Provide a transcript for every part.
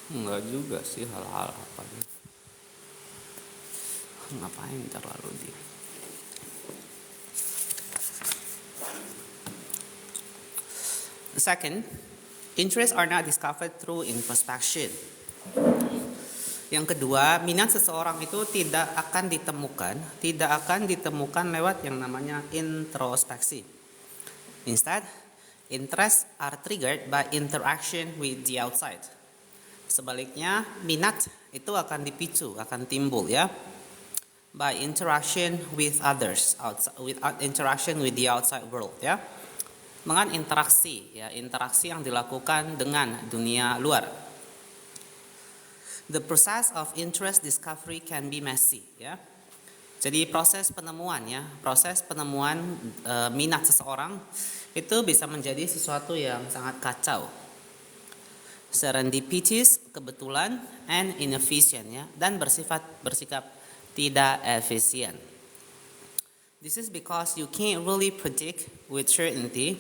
Enggak juga sih hal-hal apa gitu. Ngapain terlalu di. Second, interests are not discovered through introspection. Yang kedua, minat seseorang itu tidak akan ditemukan lewat yang namanya introspeksi. Instead, interests are triggered by interaction with the outside. Sebaliknya, minat itu akan dipicu, akan timbul ya, by interaction with others, interaction with the outside world ya, dengan interaksi yang dilakukan dengan dunia luar. The process of interest discovery can be messy ya. Jadi proses penemuan minat seseorang itu bisa menjadi sesuatu yang sangat kacau. Serendipitous, kebetulan, and inefficient ya, dan bersikap tidak efisien. This is because you can't really predict with certainty.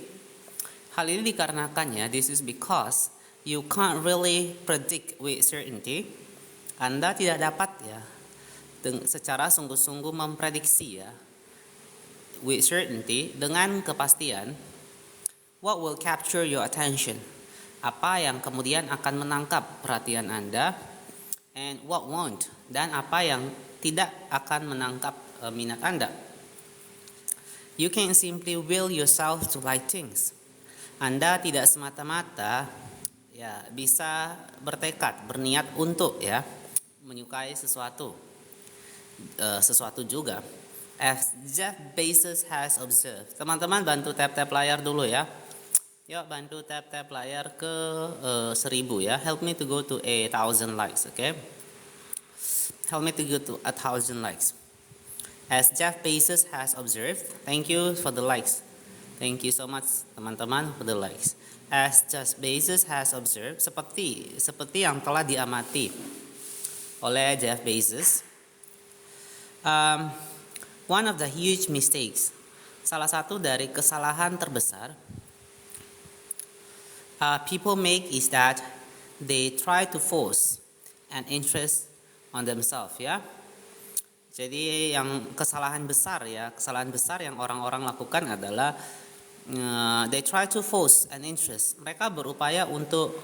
Hal ini dikarenakan this is because you can't really predict with certainty. Anda tidak dapat secara sungguh-sungguh memprediksi with certainty, dengan kepastian, what will capture your attention, apa yang kemudian akan menangkap perhatian Anda, and what won't, dan apa yang tidak akan menangkap minat Anda. You can simply will yourself to like things. Anda tidak semata-mata bisa bertekad, berniat untuk menyukai sesuatu juga. As Jeff Bezos has observed. Teman-teman bantu tap-tap layar dulu ya. Yuk bantu tap-tap layar ke 1000 ya. Help me to go to 1,000 likes, okay? Help me to go to 1,000 likes. As Jeff Bezos has observed, thank you for the likes. Thank you so much teman-teman for the likes. As Jeff Bezos has observed, seperti yang telah diamati oleh Jeff Bezos, one of the huge mistakes, salah satu dari kesalahan terbesar people make is that they try to force an interest on themselves ya. Jadi yang kesalahan besar yang orang-orang lakukan adalah they try to force an interest. Mereka berupaya untuk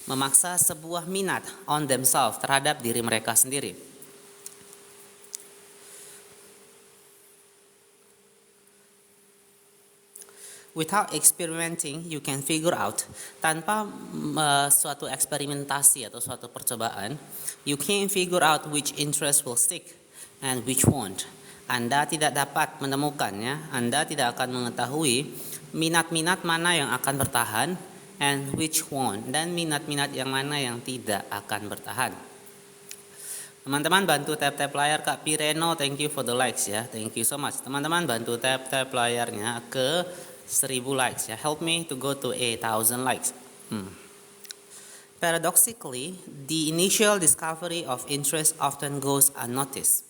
memaksa sebuah minat on themselves, terhadap diri mereka sendiri. Without experimenting, you can figure out, tanpa suatu eksperimentasi atau suatu percobaan, you can figure out which interest will stick and which won't. Anda tidak dapat menemukannya, Anda tidak akan mengetahui minat-minat mana yang akan bertahan and which won't, dan minat-minat yang mana yang tidak akan bertahan. Teman-teman bantu tap-tap layar. Kak Pireno, thank you for the likes ya. Thank you so much. Teman-teman bantu tap-tap layarnya ke 1000 likes ya. Help me to go to 1,000 likes. Paradoxically, the initial discovery of interest often goes unnoticed.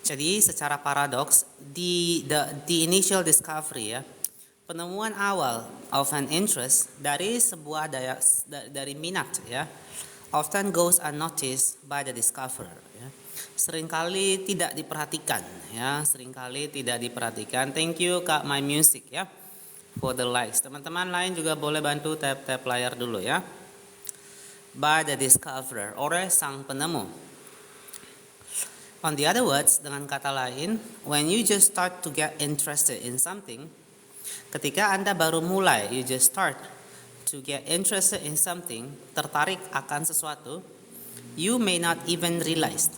Jadi secara paradoks, the initial discovery penemuan awal of an interest dari sebuah dari minat often goes unnoticed by the discoverer seringkali tidak diperhatikan Thank you Kak My Music for the likes. Teman-teman lain juga boleh bantu tap-tap layar dulu ya. By the discoverer, oleh sang penemu. On the other words, dengan kata lain, when you just start to get interested in something, ketika Anda baru mulai, you just start to get interested in something, tertarik akan sesuatu, you may not even realize.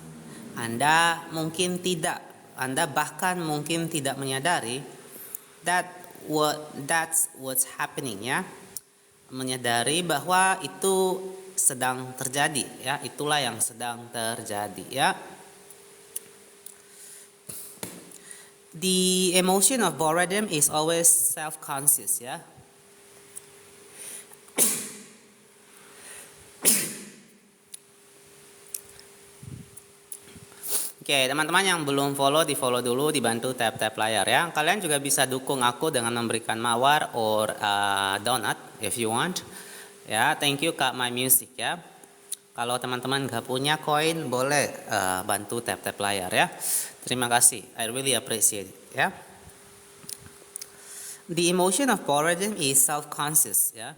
Anda bahkan mungkin tidak menyadari that's what's happening menyadari bahwa itu sedang terjadi itulah yang sedang terjadi The emotion of boredom is always self-conscious Oke, teman-teman yang belum follow, di follow dulu, dibantu tap-tap layar ya. Kalian juga bisa dukung aku dengan memberikan mawar or donut if you want. Ya, thank you Kak My Music ya. Kalau teman-teman nggak punya koin, boleh bantu tap-tap layar ya. Terima kasih, I really appreciate it ya. The emotion of boredom is self-conscious ya.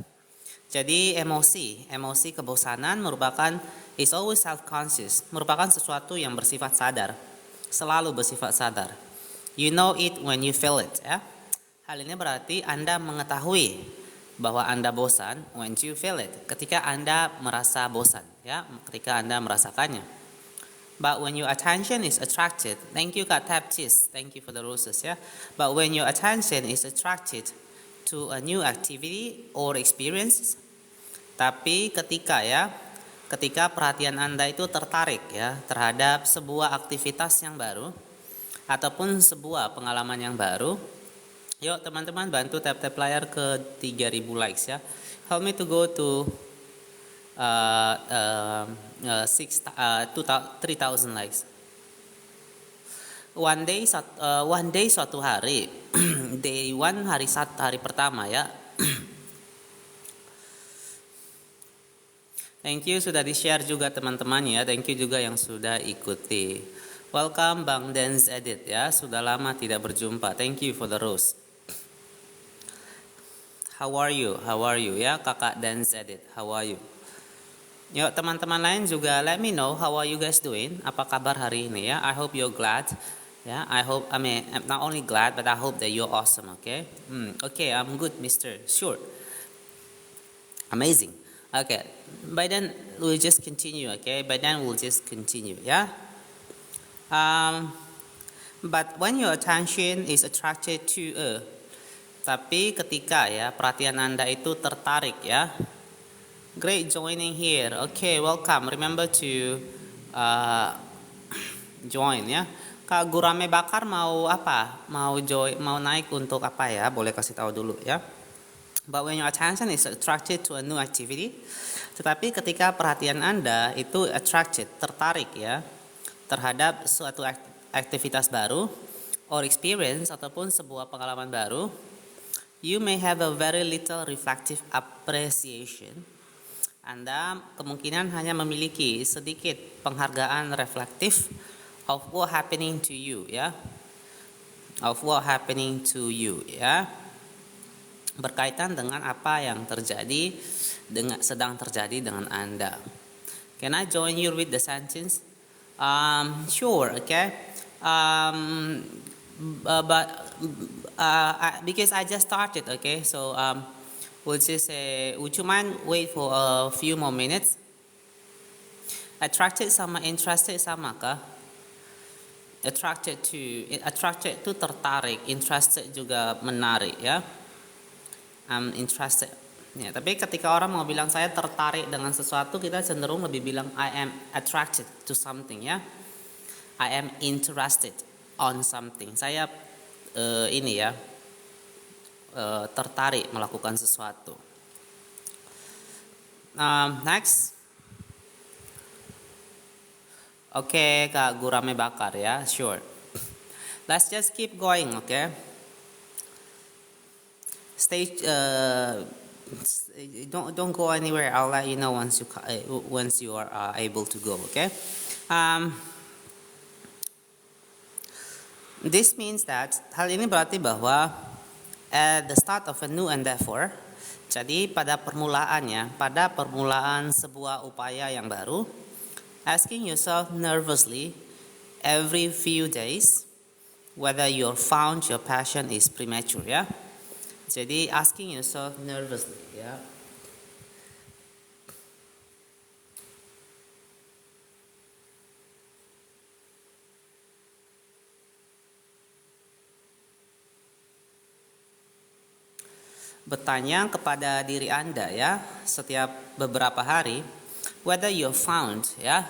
Jadi emosi kebosanan merupakan is always self-conscious, merupakan sesuatu yang bersifat sadar, selalu bersifat sadar. You know it when you feel it ya. Hal ini berarti Anda mengetahui bahwa Anda bosan when you feel it, ketika Anda merasa bosan ya, ketika Anda merasakannya. But when your attention is attracted, thank you Kak Tapcis, thank you for the roses ya. But when your attention is attracted to a new activity or experience, tapi ketika perhatian Anda itu tertarik ya terhadap sebuah aktivitas yang baru ataupun sebuah pengalaman yang baru, yuk teman-teman bantu tap-tap layar ke 3000 likes ya. Help me to go to 3000 likes. One day suatu hari, day one hari pertama ya. Thank you sudah di-share juga teman-teman ya. Thank you juga yang sudah ikuti. Welcome Bang Dance Edit ya. Sudah lama tidak berjumpa. Thank you for the rose. How are you? How are you ya Kakak Dance Edit? How are you? Yuk teman-teman lain juga let me know how are you guys doing? Apa kabar hari ini ya? I hope you're glad. Yeah, I'm not only glad but I hope that you're awesome, okay? Okay, I'm good, Mister. Sure. Amazing. Okay, by then we'll just continue, okay? Yeah? But when your attention is attracted to tapi ketika ya perhatian Anda itu tertarik ya. Great joining here. Okay, welcome. Remember to join ya. Kak Gurame Bakar mau apa? Mau naik untuk apa ya? Boleh kasih tahu dulu ya. But when your attention is attracted to a new activity, tetapi ketika perhatian Anda itu attracted, tertarik ya, terhadap suatu aktivitas baru, or experience, ataupun sebuah pengalaman baru, you may have a very little reflective appreciation. Anda kemungkinan hanya memiliki sedikit penghargaan reflektif of what happening to you ya. Of what happening to you ya. Berkaitan dengan apa yang sedang terjadi dengan Anda. Can I join you with the sentence? Sure, okay. Because I just started, okay. So we'll just say, would you mind wait for a few more minutes? Attracted sama interested sama kah? Attracted to tertarik, interested juga menarik ya. I'm interested. Ya, tapi ketika orang mau bilang saya tertarik dengan sesuatu, kita cenderung lebih bilang I am attracted to something ya. I am interested on something. Saya tertarik melakukan sesuatu. Next. Oke, Kak Gurame Bakar ya, sure. Let's just keep going, okay? Don't go anywhere. I'll let you know once you are able to go. Okay. This means that hal ini berarti bahwa at the start of a new endeavor, jadi pada permulaan sebuah upaya yang baru, asking yourself nervously every few days whether you found your passion is premature ya. Jadi asking yourself nervously ya. Bertanya kepada diri Anda ya setiap beberapa hari whether you found ya.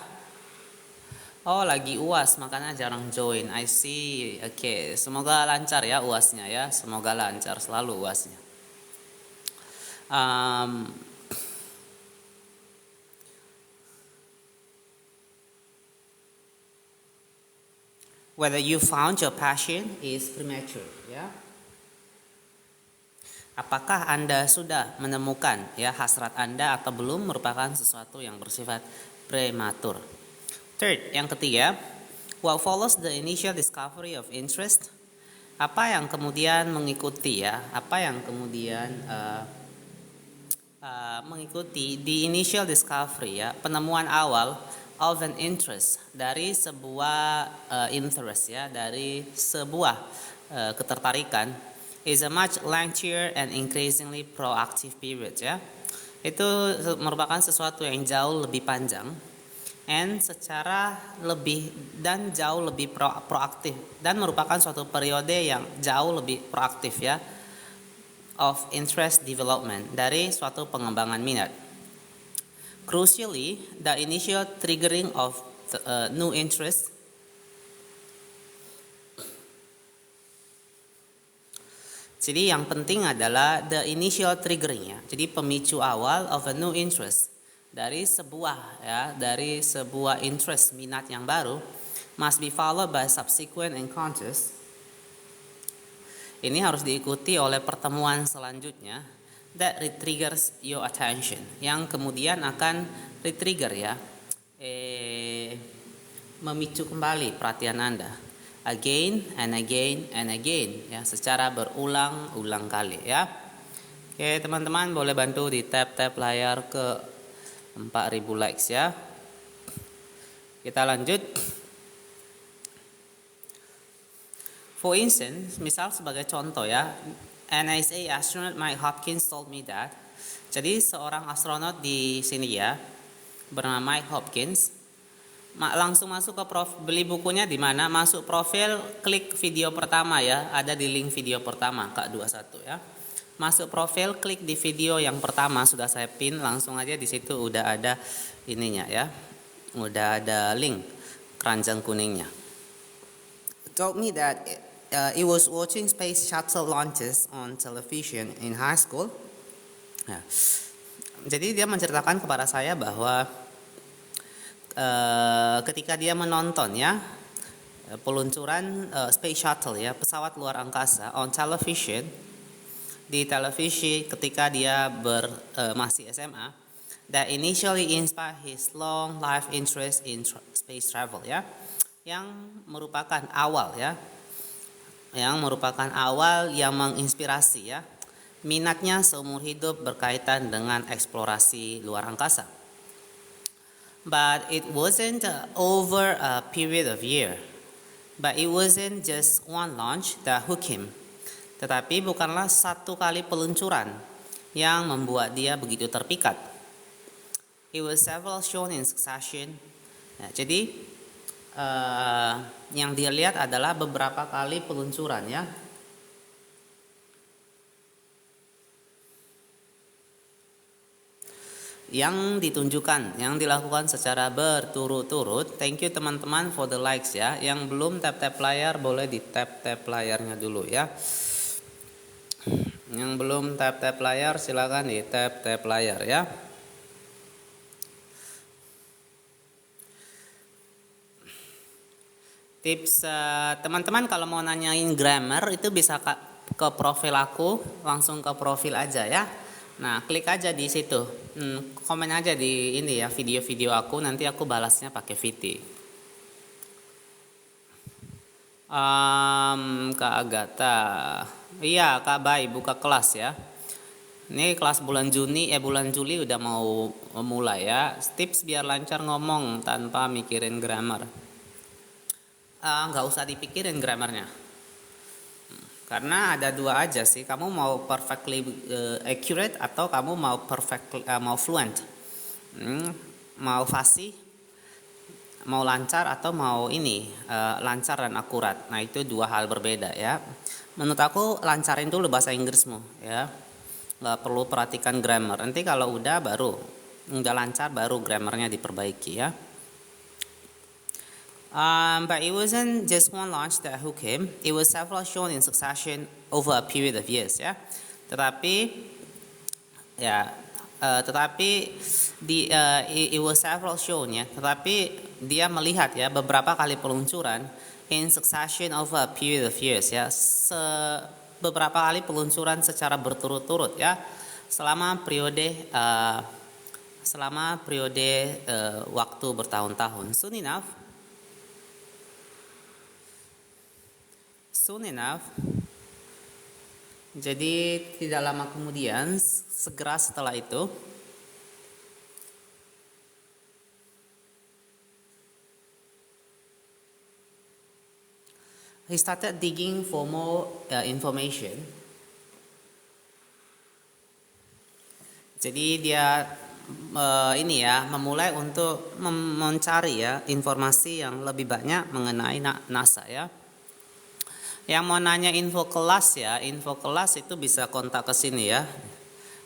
Oh lagi UAS makanya jarang join. I see. Oke, semoga lancar ya UASnya ya. Semoga lancar selalu UASnya. whether you found your passion is premature, ya. Apakah Anda sudah menemukan ya hasrat Anda atau belum merupakan sesuatu yang bersifat prematur. Third, yang ketiga, what follows the initial discovery of interest? Apa yang kemudian mengikuti ya? Apa yang kemudian mengikuti the initial discovery ya, penemuan awal of an interest, dari sebuah interest ya, dari sebuah ketertarikan, is a much lengthier and increasingly proactive period ya. Itu merupakan sesuatu yang jauh lebih panjang and secara lebih dan jauh lebih proaktif, dan merupakan suatu periode yang jauh lebih proaktif ya, of interest development, dari suatu pengembangan minat. Crucially, the initial triggering of the, new interest jadi yang penting adalah the initial triggering ya. Jadi pemicu awal of a new interest, dari sebuah interest, minat yang baru, must be followed by subsequent encounters. Ini harus diikuti oleh pertemuan selanjutnya that retriggers your attention, yang kemudian akan retrigger ya, memicu kembali perhatian Anda again and again and again ya, secara berulang-ulang kali ya. Oke, teman-teman boleh bantu di tap layar ke 4000 likes ya. Kita lanjut. For instance, misal sebagai contoh ya, NASA astronaut Mike Hopkins told me that. Jadi seorang astronot di sini ya, bernama Mike Hopkins, langsung masuk ke beli bukunya di mana, masuk profil, klik video pertama ya, ada di link video pertama Kak 21 ya. Masuk profil, klik di video yang pertama, sudah saya pin, langsung aja di situ udah ada ininya ya. Udah ada link keranjang kuningnya. Told me that he was watching space shuttle launches on television in high school. Nah, jadi dia menceritakan kepada saya bahwa ketika dia menonton ya peluncuran space shuttle ya, pesawat luar angkasa on television, di televisi ketika dia masih SMA, that initially inspired his long life interest in space travel ya, yang merupakan awal yang menginspirasi ya minatnya seumur hidup berkaitan dengan eksplorasi luar angkasa. But it wasn't over a period of year. But it wasn't just one launch that hooked him. Tetapi bukanlah satu kali peluncuran yang membuat dia begitu terpikat. It was several shown in succession. Nah, jadi yang dia lihat adalah beberapa kali peluncuran ya. Yang ditunjukkan, yang dilakukan secara berturut-turut. Thank you teman-teman for the likes ya. Yang belum tap layar boleh di tap layarnya dulu ya. Yang belum tap layar silakan di tap layar ya. Tips teman-teman kalau mau nanyain grammar itu bisa ke profil aku, langsung ke profil aja ya. Nah, klik aja di situ. Komen aja di ini ya, video-video aku, nanti aku balasnya pakai VT. Kak Agatha. Iya, Kak Bay buka kelas ya. Ini kelas bulan Juli udah mau mulai ya. Tips biar lancar ngomong tanpa mikirin grammar. Nggak usah dipikirin grammarnya. Karena ada dua aja sih, kamu mau perfectly accurate atau kamu mau mau fluent, mau fasih, mau lancar atau mau lancar dan akurat. Nah itu dua hal berbeda ya. Menurut aku lancarin dulu bahasa Inggrismu ya, nggak perlu perhatikan grammar. Nanti kalau udah lancar baru grammarnya diperbaiki ya. But it wasn't just one launch that hooked him. It was several shown in succession over a period of years ya. Tetapi it was several shown ya. Tetapi dia melihat ya beberapa kali peluncuran in succession over a period of years ya, beberapa kali peluncuran secara berturut-turut ya, selama periode waktu bertahun-tahun. Soon enough. Jadi tidak lama kemudian, segera setelah itu, he started digging for more information. Jadi dia memulai untuk mencari ya informasi yang lebih banyak mengenai NASA ya. Yang mau nanya info kelas ya, info kelas itu bisa kontak ke sini ya.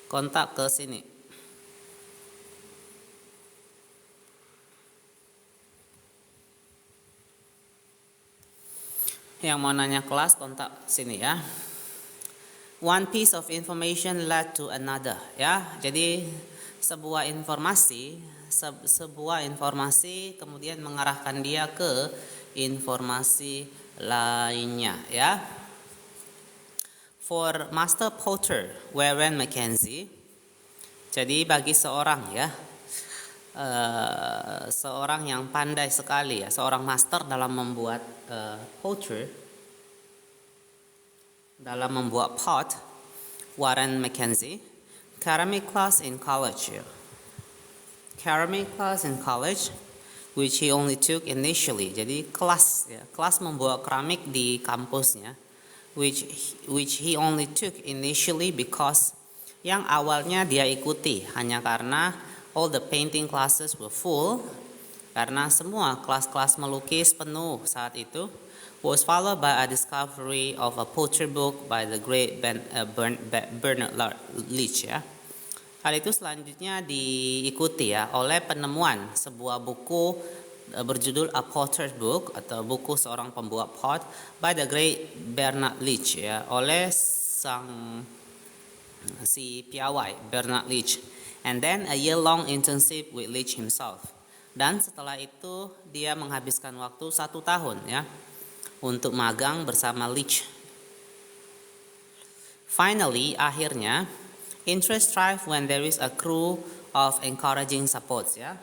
Kontak ke sini. Yang mau nanya kelas kontak sini ya. One piece of information led to another ya. Jadi sebuah informasi kemudian mengarahkan dia ke informasi lainnya ya. For Master Potter Warren McKenzie, jadi bagi seorang ya, seorang yang pandai sekali ya, seorang master dalam membuat potter, dalam membuat pot, Warren McKenzie, ceramic class in college, which he only took initially. Jadi kelas membuat keramik di kampusnya, which he only took initially because yang awalnya dia ikuti hanya karena all the painting classes were full, karena semua kelas-kelas melukis penuh saat itu, was followed by a discovery of a poetry book by the great Bernard Leach ya. Hal itu selanjutnya diikuti ya oleh penemuan sebuah buku berjudul A Potter's Book atau buku seorang pembuat pot by the great Bernard Leach ya, oleh si piawai Bernard Leach, and then a year-long internship with Leach himself. Dan setelah itu dia menghabiskan waktu 1 tahun ya untuk magang bersama Leach. Finally, akhirnya, interest thrive when there is a crew of encouraging supports ya.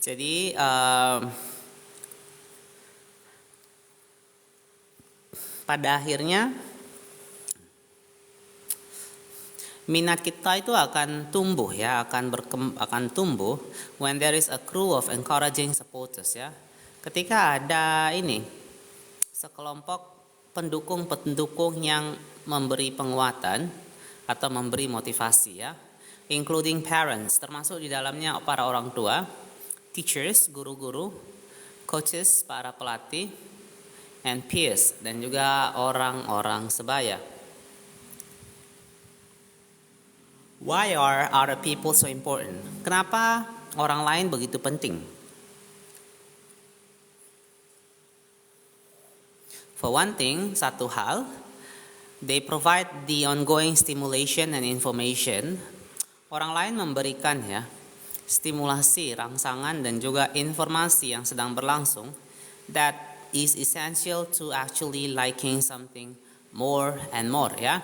Jadi pada akhirnya minat kita itu akan tumbuh ya, akan tumbuh when there is a crew of encouraging supporters ya. Ketika ada sekelompok pendukung yang memberi penguatan atau memberi motivasi ya, including parents, termasuk di dalamnya para orang tua, teachers, guru-guru, coaches, para pelatih, and peers, dan juga orang-orang sebaya. Why are other people so important? Kenapa orang lain begitu penting? For one thing, satu hal, they provide the ongoing stimulation and information. Orang lain memberikan ya stimulasi, rangsangan, dan juga informasi yang sedang berlangsung that is essential to actually liking something more and more ya.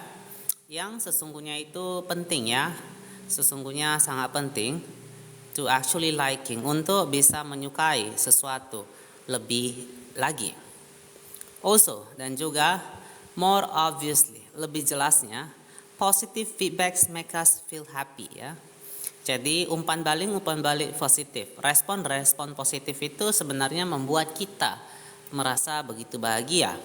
Yang sesungguhnya itu penting ya, sesungguhnya sangat penting to actually liking, untuk bisa menyukai sesuatu lebih lagi. Also, dan juga more obviously, lebih jelasnya, positive feedbacks make us feel happy ya. Jadi umpan balik positif, respon positif itu sebenarnya membuat kita merasa begitu bahagia,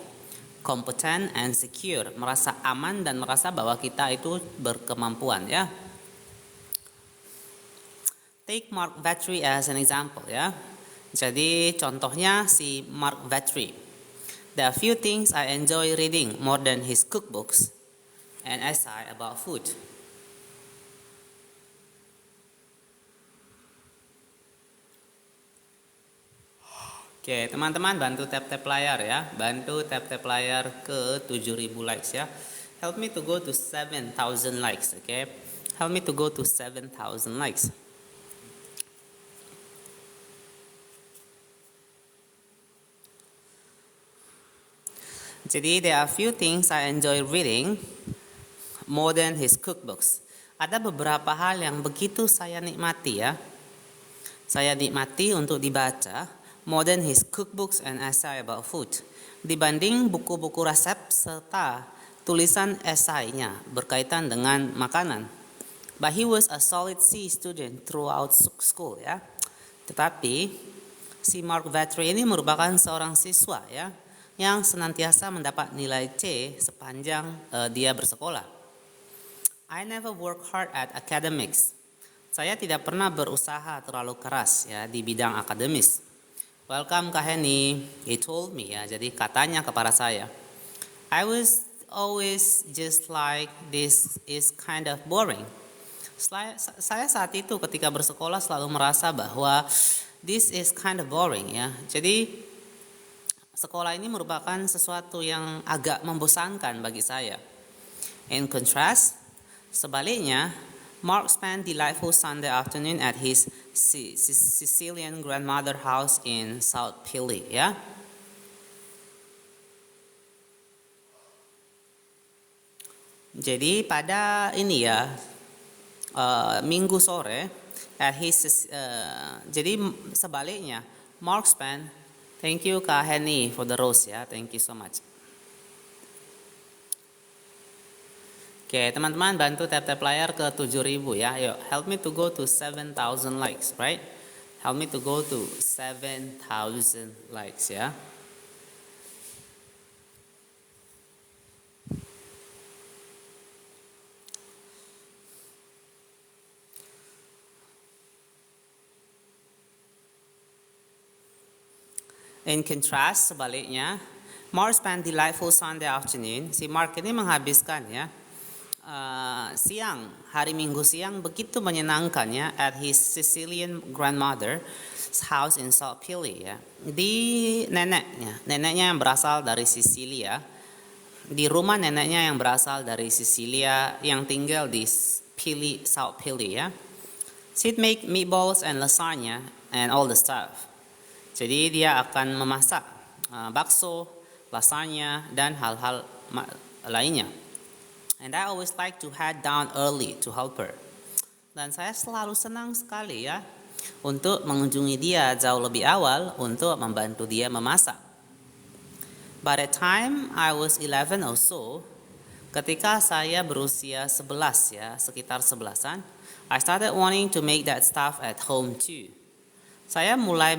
competent and secure, merasa aman dan merasa bahwa kita itu berkemampuan ya. Take Mark Vetri as an example ya. Jadi contohnya si Mark Vetri. There are few things I enjoy reading more than his cookbooks and essay about food. Oke, teman-teman bantu tap-tap layar ya. Bantu tap-tap layar ke 7.000 likes ya. Help me to go to 7,000 likes, okay? Help me to go to 7,000 likes. Jadi there are few things I enjoy reading more than his cookbooks. Ada beberapa hal yang begitu saya nikmati ya. Saya nikmati untuk dibaca more than his cookbooks and essay about food. Dibanding buku-buku resep serta tulisan esainya berkaitan dengan makanan. But he was a solid C student throughout school ya. Tetapi si Mark Vetri ini merupakan seorang siswa ya yang senantiasa mendapat nilai C sepanjang dia bersekolah. I never work hard at academics. Saya tidak pernah berusaha terlalu keras ya di bidang akademis. Welcome Kak Henny, he told me ya, jadi katanya kepada saya. I was always just like this is kind of boring. Saya saat itu ketika bersekolah selalu merasa bahwa this is kind of boring ya. Jadi sekolah ini merupakan sesuatu yang agak membosankan bagi saya. In contrast, sebaliknya, Mark spent delightful Sunday afternoon at his Sicilian grandmother house in South Philly ya. Jadi pada ini ya minggu sore at his jadi sebaliknya Mark spent, thank you Kak Henny for the rose ya, thank you so much. Oke, teman-teman bantu tap-tap layar ke 7.000 ya. Yuk, help me to go to 7,000 likes, right? Help me to go to 7,000 likes ya. In contrast, sebaliknya, Mark spent delightful Sunday afternoon. Si Mark ini menghabiskan ya siang, hari Minggu siang begitu menyenangkan ya at his Sicilian grandmother's house in South Philly ya. Di neneknya yang berasal dari Sisilia, di rumah neneknya yang berasal dari Sisilia yang tinggal di Philly, South Philly ya. She'd make meatballs and lasagna and all the stuff. Jadi dia akan memasak bakso, lasagna dan hal-hal lainnya. And I always like to head down early to help her. Dan saya selalu senang sekali ya untuk mengunjungi dia jauh lebih awal untuk membantu dia memasak. By the time I was 11 or so, ketika saya berusia 11 ya, sekitar 11-an, I started wanting to make that stuff at home too. Saya mulai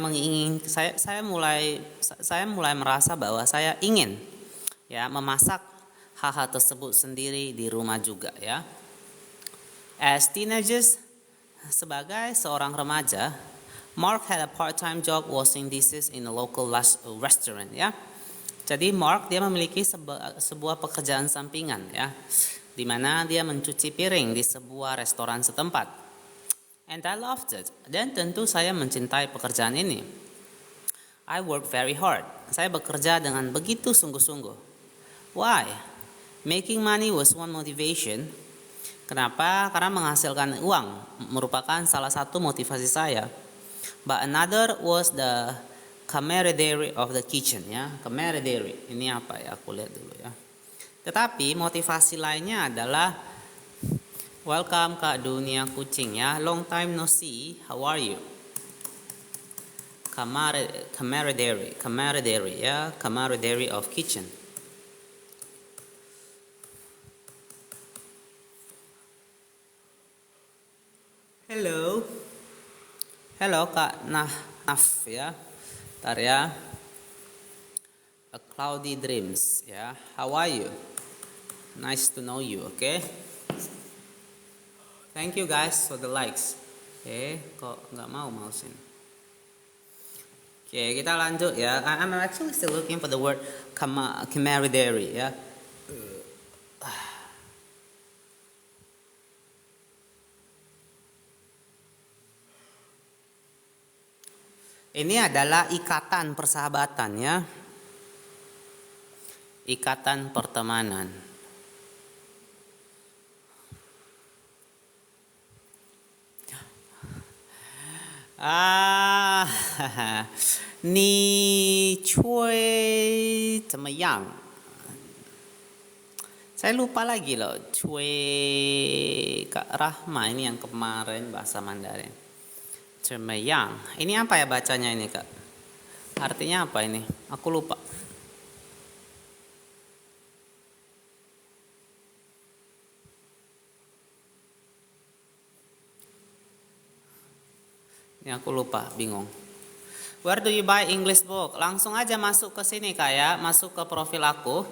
merasa bahwa saya ingin ya memasak hal-hal tersebut sendiri di rumah juga ya. As teenagers, sebagai seorang remaja, Mark had a part-time job washing dishes in a local restaurant ya. Jadi Mark dia memiliki sebuah pekerjaan sampingan ya, di mana dia mencuci piring di sebuah restoran setempat. And I loved it. Dan tentu saya mencintai pekerjaan ini. I work very hard. Saya bekerja dengan begitu sungguh-sungguh. Why? Making money was one motivation. Kenapa? Karena menghasilkan uang merupakan salah satu motivasi saya. But another was the camaraderie of the kitchen ya. Camaraderie ini apa ya? Aku lihat dulu ya. Tetapi motivasi lainnya adalah welcome Kak Dunia Kucing ya. Long time no see. How are you? Camaraderie ya. Camaraderie of kitchen. Hello Kak Naf ya. Ntar ya. A Cloudy Dreams ya. How are you? Nice to know you, okay? Thank you guys for the likes. Kok nggak mau mausin? Kita lanjut ya. I'm actually still looking for the word camaraderie ya. Ini adalah ikatan persahabatan ya. Ikatan pertemanan. Ni cuy 怎么样 Saya lupa lagi loh, Cue Kak Rahma ini yang kemarin bahasa Mandarin. Cemeyang. Ini apa ya bacanya ini Kak? Artinya apa ini? Aku lupa. Ini aku lupa, bingung. Where do you buy English book? Langsung aja masuk ke sini Kak ya, masuk ke profil aku.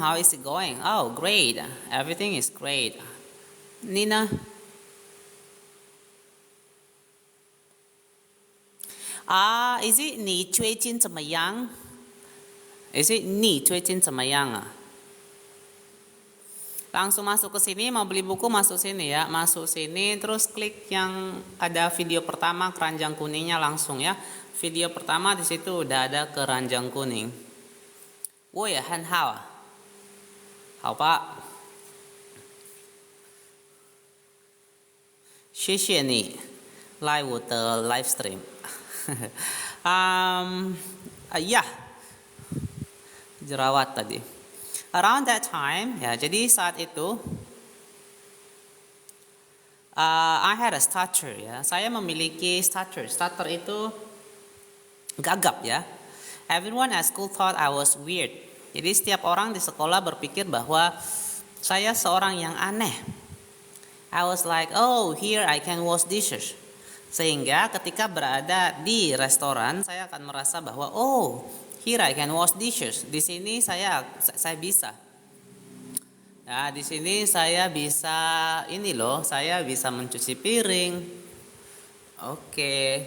How is it going? Oh, great. Everything is great. Nina? Is it 你最近怎么样? Is it 你最近怎么样啊? Langsung masuk ke sini, mau beli buku masuk sini ya, masuk sini terus klik yang ada video pertama keranjang kuningnya langsung ya. Video pertama di situ udah ada keranjang kuning. 我也很好啊，好吧，谢谢你来我的 live stream. Ya, jerawat tadi. Around that time, ya, jadi saat itu I had a stutter ya. Saya memiliki stutter. Stutter itu gagap ya. Everyone at school thought I was weird. Jadi setiap orang di sekolah berpikir bahwa saya seorang yang aneh. I was like, oh, here I can wash dishes. Sehingga ketika berada di restoran, saya akan merasa bahwa, oh, here I can wash dishes. Di sini saya bisa. Nah, di sini saya bisa ini loh, saya bisa mencuci piring. Oke.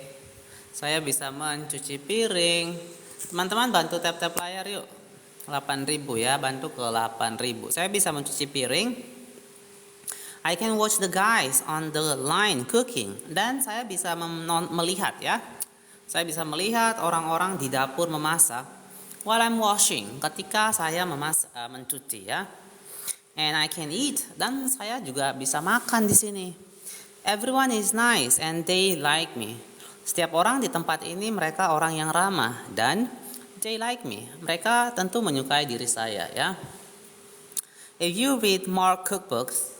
Saya bisa mencuci piring. Teman-teman bantu tap-tap layar yuk. 8.000 ya, bantu ke 8.000. Saya bisa mencuci piring. I can watch the guys on the line cooking. Dan saya bisa melihat ya. Saya bisa melihat orang-orang di dapur memasak while I'm washing, ketika saya mencuci ya. And I can eat, dan saya juga bisa makan di sini. Everyone is nice and they like me. Setiap orang di tempat ini mereka orang yang ramah dan they like me. Mereka tentu menyukai diri saya ya. If you read more cookbooks,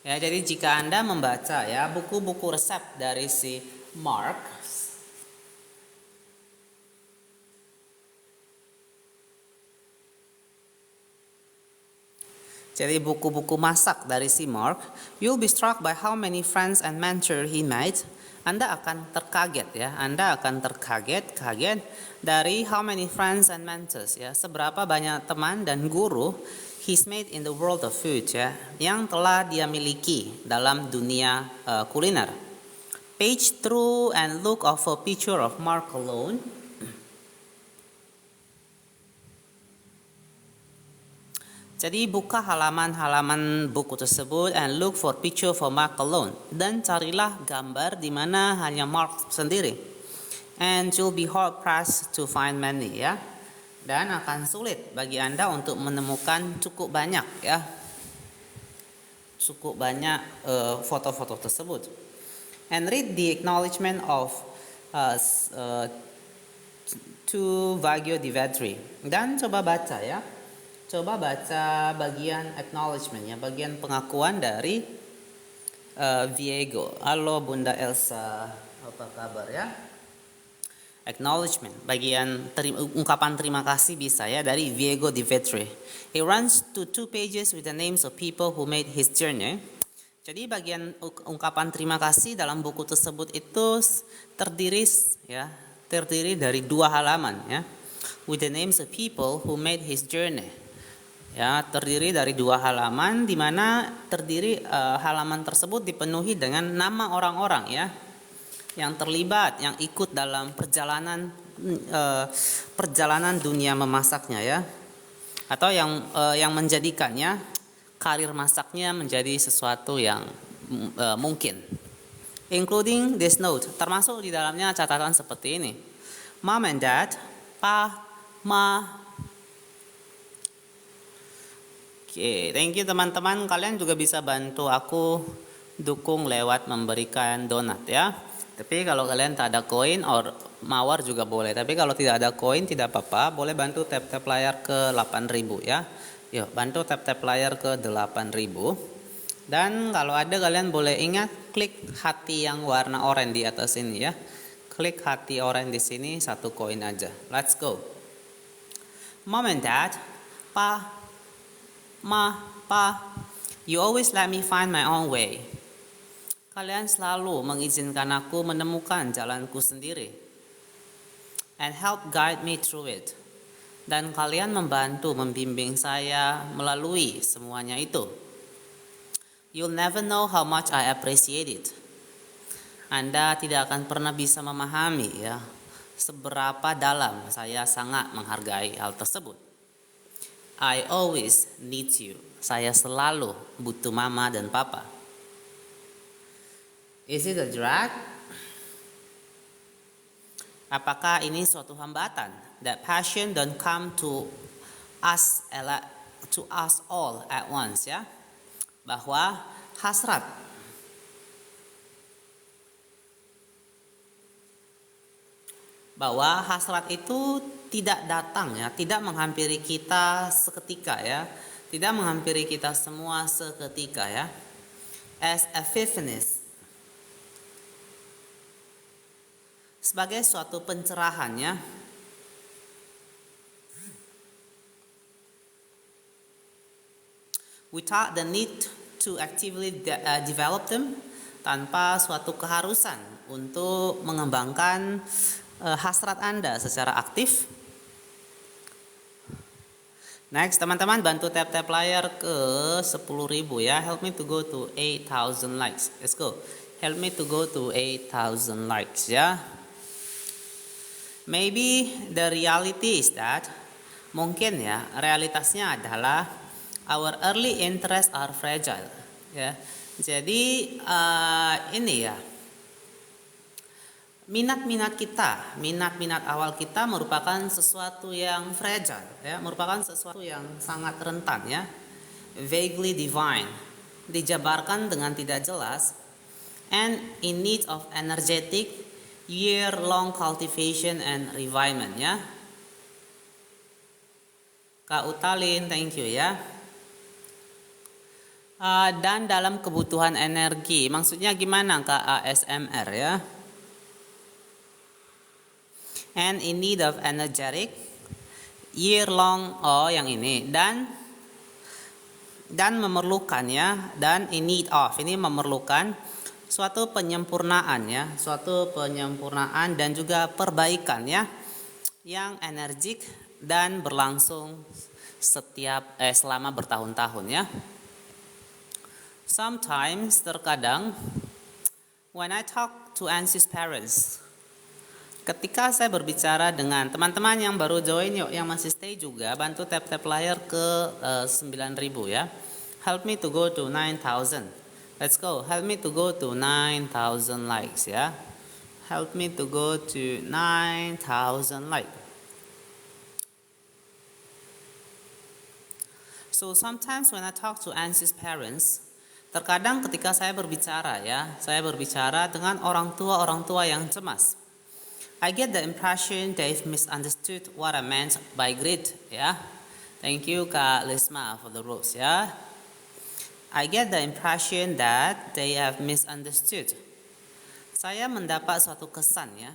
ya, jadi jika Anda membaca ya buku-buku resep dari si Mark, jadi buku-buku masak dari si Mark, you'll be struck by how many friends and mentors he made. Anda akan terkaget ya, Anda akan kaget dari how many friends and mentors ya, seberapa banyak teman dan guru he's made in the world of food ya, yang telah dia miliki dalam dunia kuliner. Page through and look of a picture of Mark alone. Jadi buka halaman-halaman buku tersebut and look for picture for Mark alone, dan carilah gambar di mana hanya Mark sendiri. And you'll be hard pressed to find many ya. Dan akan sulit bagi Anda untuk menemukan cukup banyak ya. Cukup banyak foto-foto tersebut. And read the acknowledgement of to Vagio di Vetri. Dan coba baca ya. Coba baca bagian acknowledgement ya, bagian pengakuan dari Viego. Halo Bunda Elsa, apa kabar ya? Acknowledgement, bagian ungkapan terima kasih bisa ya dari Viego di Vetri. He runs to 2 pages with the names of people who made his journey. Jadi bagian ungkapan terima kasih dalam buku tersebut itu terdiri dari 2 halaman ya. With the names of people who made his journey. Ya, terdiri dari 2 halaman di mana halaman tersebut dipenuhi dengan nama orang-orang ya yang terlibat, yang ikut dalam perjalanan dunia memasaknya ya, atau yang menjadikannya karir masaknya menjadi sesuatu yang mungkin. Including this note, termasuk di dalamnya catatan seperti ini. Mom and Dad, Pa, Ma. Oke, thank you teman-teman. Kalian juga bisa bantu aku dukung lewat memberikan donat ya. Tapi kalau kalian tak ada koin or mawar juga boleh. Tapi kalau tidak ada koin tidak apa-apa, boleh bantu tap-tap layar ke 8.000 ya. Yuk, bantu tap-tap layar ke 8.000. Dan kalau ada kalian boleh ingat klik hati yang warna oranye di atas ini ya. Klik hati oranye di sini, 1 koin aja. Let's go. Mom and Dad, Pa, Ma, Pa, you always let me find my own way. Kalian selalu mengizinkan aku menemukan jalanku sendiri. And help guide me through it. Dan kalian membantu membimbing saya melalui semuanya itu. You'll never know how much I appreciate it. Anda tidak akan pernah bisa memahami ya, seberapa dalam saya sangat menghargai hal tersebut. I always need you. Saya selalu butuh mama dan papa. Is it a drag? Apakah ini suatu hambatan? That passion don't come to us all at once ya. Bahwa hasrat itu tidak datang ya, tidak menghampiri kita seketika ya. Tidak menghampiri kita semua seketika ya. As epiphanies, sebagai suatu pencerahan ya. Without the need to actively develop them, tanpa suatu keharusan untuk mengembangkan hasrat Anda secara aktif. Next, teman-teman bantu tap-tap layar ke 10.000 ya. Help me to go to 8,000 likes. Let's go. Help me to go to 8,000 likes ya. Maybe the reality is that, mungkin ya, realitasnya adalah our early interests are fragile ya. Jadi ini ya, minat-minat awal kita merupakan sesuatu yang fragile ya, merupakan sesuatu yang sangat rentan ya. Vaguely divine, dijabarkan dengan tidak jelas, and in need of energetic year-long cultivation and refinement ya. Kak Utalin, thank you ya. Dan dalam kebutuhan energi, maksudnya gimana Kak ASMR ya? And in need of energetic year-long, oh yang ini, dan memerlukan ya, dan in need of, ini memerlukan suatu penyempurnaan ya, suatu penyempurnaan dan juga perbaikan ya, yang energik dan berlangsung selama bertahun-tahun ya. Sometimes, terkadang, when I talk to Ansie's parents, ketika saya berbicara dengan teman-teman yang baru join, yuk yang masih stay juga bantu tap-tap layar ke 9.000 ya. Help me to go to 9,000. Let's go. Help me to go to 9,000 likes ya. Help me to go to 9,000 likes. So sometimes when I talk to Ansie's parents, terkadang ketika saya berbicara ya, saya berbicara dengan orang tua yang cemas. I get the impression they've misunderstood what I meant by greed ya. Thank you Kak Lisma for the rules ya. I get the impression that they have misunderstood. Saya mendapat suatu kesan ya,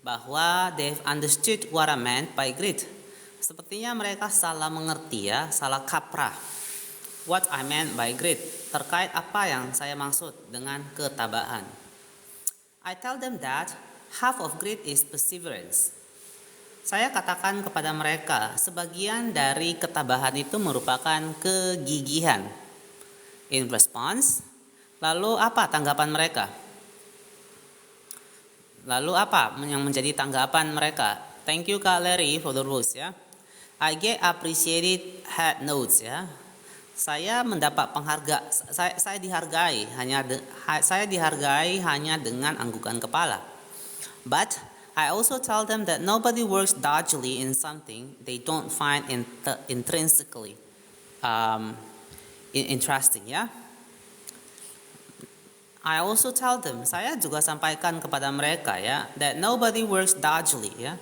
bahwa they've understood what I meant by greed. Sepertinya mereka salah mengerti ya, salah kaprah. What I meant by greed, terkait apa yang saya maksud dengan ketabahan. I tell them that half of greed is perseverance. Saya katakan kepada mereka, sebagian dari ketabahan itu merupakan kegigihan. In response, lalu apa tanggapan mereka? Lalu apa yang menjadi tanggapan mereka? Thank you Kak Larry for the rules ya. I get appreciated head nods ya. Saya mendapat penghargaan, saya dihargai hanya dengan anggukan kepala. But I also tell them that nobody works dodgily in something they don't find intrinsically interesting ya. I also tell them, saya juga sampaikan kepada mereka ya, that nobody works dodgily ya,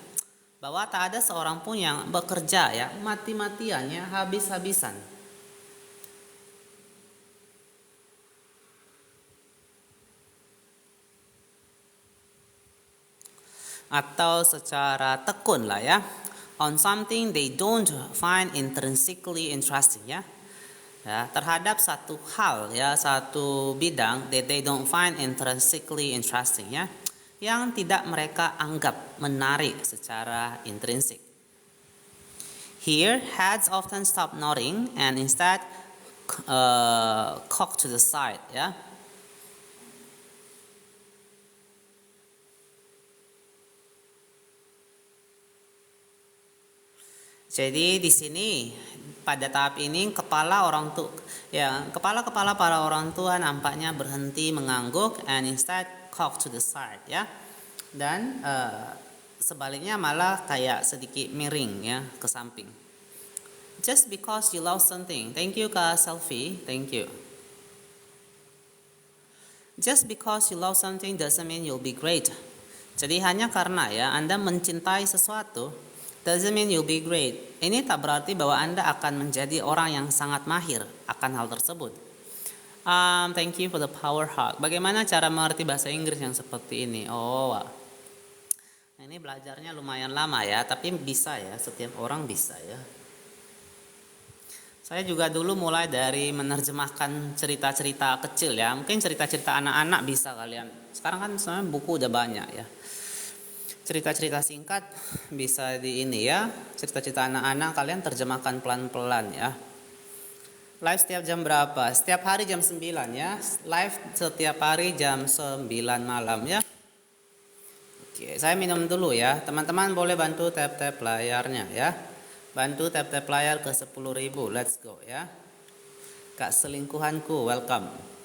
bahwa tak ada seorang pun yang bekerja ya mati-matian ya, habis-habisan. Atau secara tekun lah ya, on something they don't find intrinsically interesting ya. Ya, terhadap satu hal ya, satu bidang that they don't find intrinsically interesting ya, yang tidak mereka anggap menarik secara intrinsik. Here, heads often stop nodding and instead cock to the side ya. Jadi di sini pada tahap ini kepala para orang tua nampaknya berhenti mengangguk and instead cock to the side ya. Dan sebaliknya malah kayak sedikit miring ya ke samping. Just because you love something. Thank you Kak Selfie. Thank you. Just because you love something doesn't mean you'll be great. Jadi hanya karena ya Anda mencintai sesuatu doesn't mean you'll be great. Ini tak berarti bahwa Anda akan menjadi orang yang sangat mahir akan hal tersebut. Thank you for the power hug. Bagaimana cara mengerti bahasa Inggris yang seperti ini? Oh, wow. Ini belajarnya lumayan lama ya, tapi bisa ya, setiap orang bisa ya. Saya juga dulu mulai dari menerjemahkan cerita-cerita kecil ya. Mungkin cerita-cerita anak-anak bisa kalian. Sekarang kan sebenarnya buku udah banyak ya. Cerita-cerita singkat bisa di ini ya. Cerita-cerita anak-anak kalian terjemahkan pelan-pelan ya. Live setiap jam berapa? Setiap hari jam 9 ya. Live setiap hari jam 9 malam ya. Oke, saya minum dulu ya. Teman-teman boleh bantu tap-tap layarnya ya. Bantu tap-tap layar ke 10.000. Let's go ya. Kak selingkuhanku, welcome.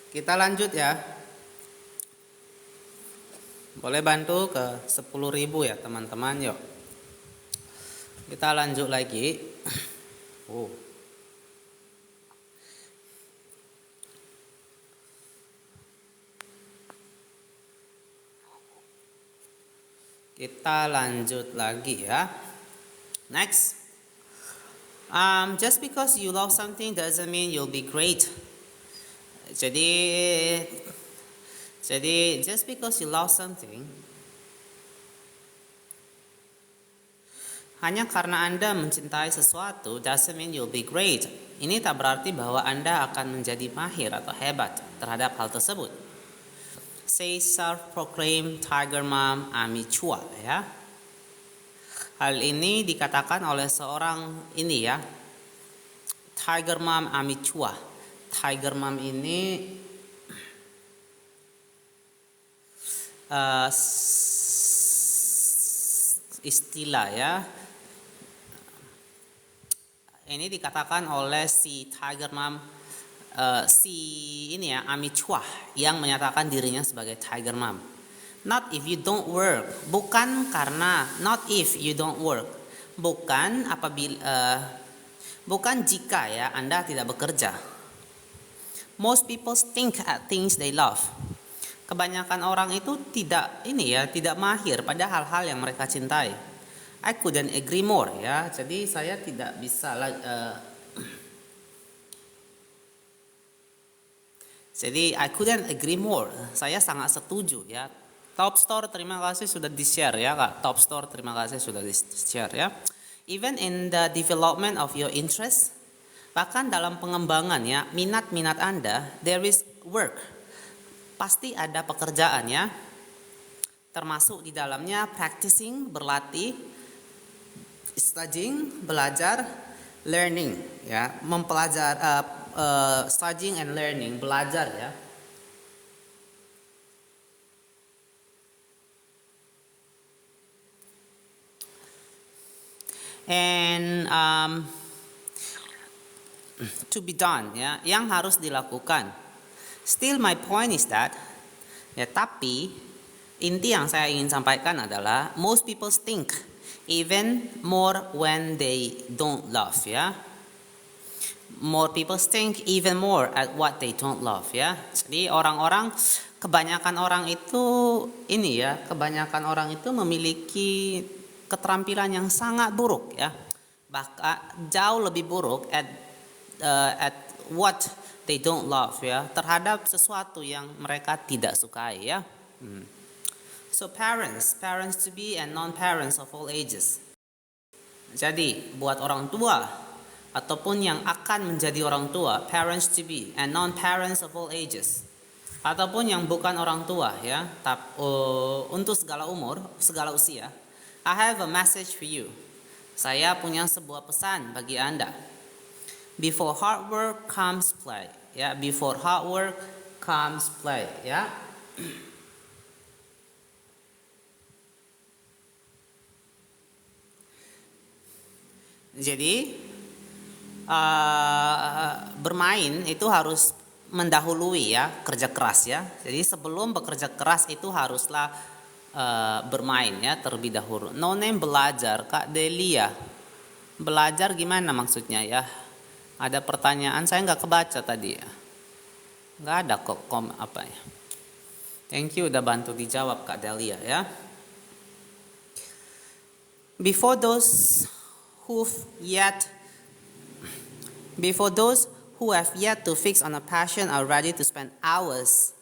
Kita lanjut ya. Boleh bantu ke 10.000 ya teman-teman, yuk. Kita lanjut lagi. Kita lanjut lagi ya. Next. Just because you love something doesn't mean you'll be great. Jadi just because you love something, hanya karena Anda mencintai sesuatu doesn't mean you'll be great. Ini tak berarti bahwa Anda akan menjadi mahir atau hebat terhadap hal tersebut. Say self-proclaimed Tiger Mom Amy Chua ya. Hal ini dikatakan oleh seorang ini ya, Tiger Mom Amy Chua. Tiger Mom ini istilah ya. Ini dikatakan oleh si Tiger Mom, si ini ya, Amy Chua yang menyatakan dirinya sebagai Tiger Mom. Not if you don't work, bukan karena not if you don't work, bukan apabila bukan jika ya Anda tidak bekerja. Most people think at things they love. Kebanyakan orang itu tidak mahir pada hal-hal yang mereka cintai. I couldn't agree more ya. Jadi saya tidak bisa Jadi I couldn't agree more. Saya sangat setuju ya. Top Store terima kasih sudah di-share ya Kak. Top Store terima kasih sudah di-share ya. Even in the development of your interest, bahkan dalam pengembangan ya minat-minat Anda, there is work. Pasti ada pekerjaan ya. Termasuk di dalamnya practicing, berlatih, studying, belajar, learning ya, studying and learning, belajar ya. And to be done, ya, yang harus dilakukan. Still my point is that, ya, tapi inti yang saya ingin sampaikan adalah most people think even more when they don't love, ya. More people think even more at what they don't love, ya. Jadi kebanyakan orang itu memiliki keterampilan yang sangat buruk, ya. Bahkan jauh lebih buruk at what they don't love, ya, terhadap sesuatu yang mereka tidak sukai, ya. So parents to be and non-parents of all ages. Jadi buat orang tua ataupun yang akan menjadi orang tua, parents to be and non-parents of all ages, ataupun yang bukan orang tua, ya, untuk segala umur, segala usia, I have a message for you. Saya punya sebuah pesan bagi Anda. Before hard work comes play, ya. Before hard work comes play, ya. Jadi bermain itu harus mendahului, ya, kerja keras, ya. Jadi sebelum bekerja keras itu haruslah bermain, ya, terlebih dahulu. No name belajar, Kak Delia. Belajar gimana maksudnya, ya? Ada pertanyaan, saya nggak kebaca tadi, ya. Nggak ada kok apa ya. Thank you udah bantu dijawab, Kak Delia, ya. Before those who have yet to fix on a passion are ready to spend hours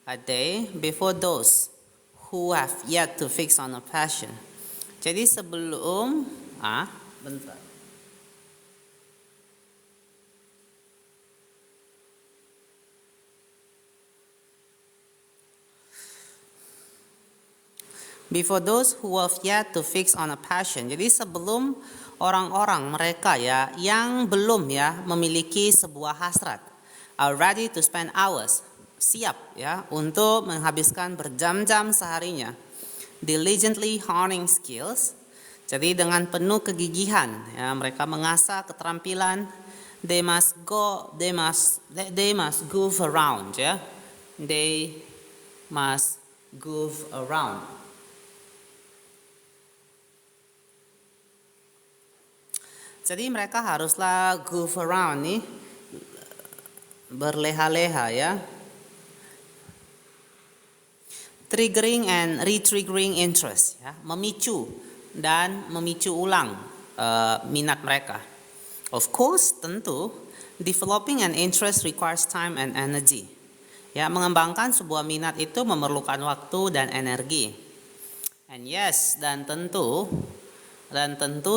a day. Before those who have yet to fix on a passion. Jadi sebelum bentar. Before those who have yet to fix on a passion. Jadi sebelum orang-orang mereka, ya, yang belum, ya, memiliki sebuah hasrat, are ready to spend hours, siap, ya, untuk menghabiskan berjam-jam seharinya, diligently honing skills. Jadi dengan penuh kegigihan, ya, mereka mengasah keterampilan. They must goof around, ya. They must goof around. Jadi mereka haruslah goof around nih, berleha-leha, ya. Triggering and re-triggering interest, ya, memicu dan memicu ulang minat mereka. Of course, tentu developing an interest requires time and energy. Ya, mengembangkan sebuah minat itu memerlukan waktu dan energi. And yes, dan tentu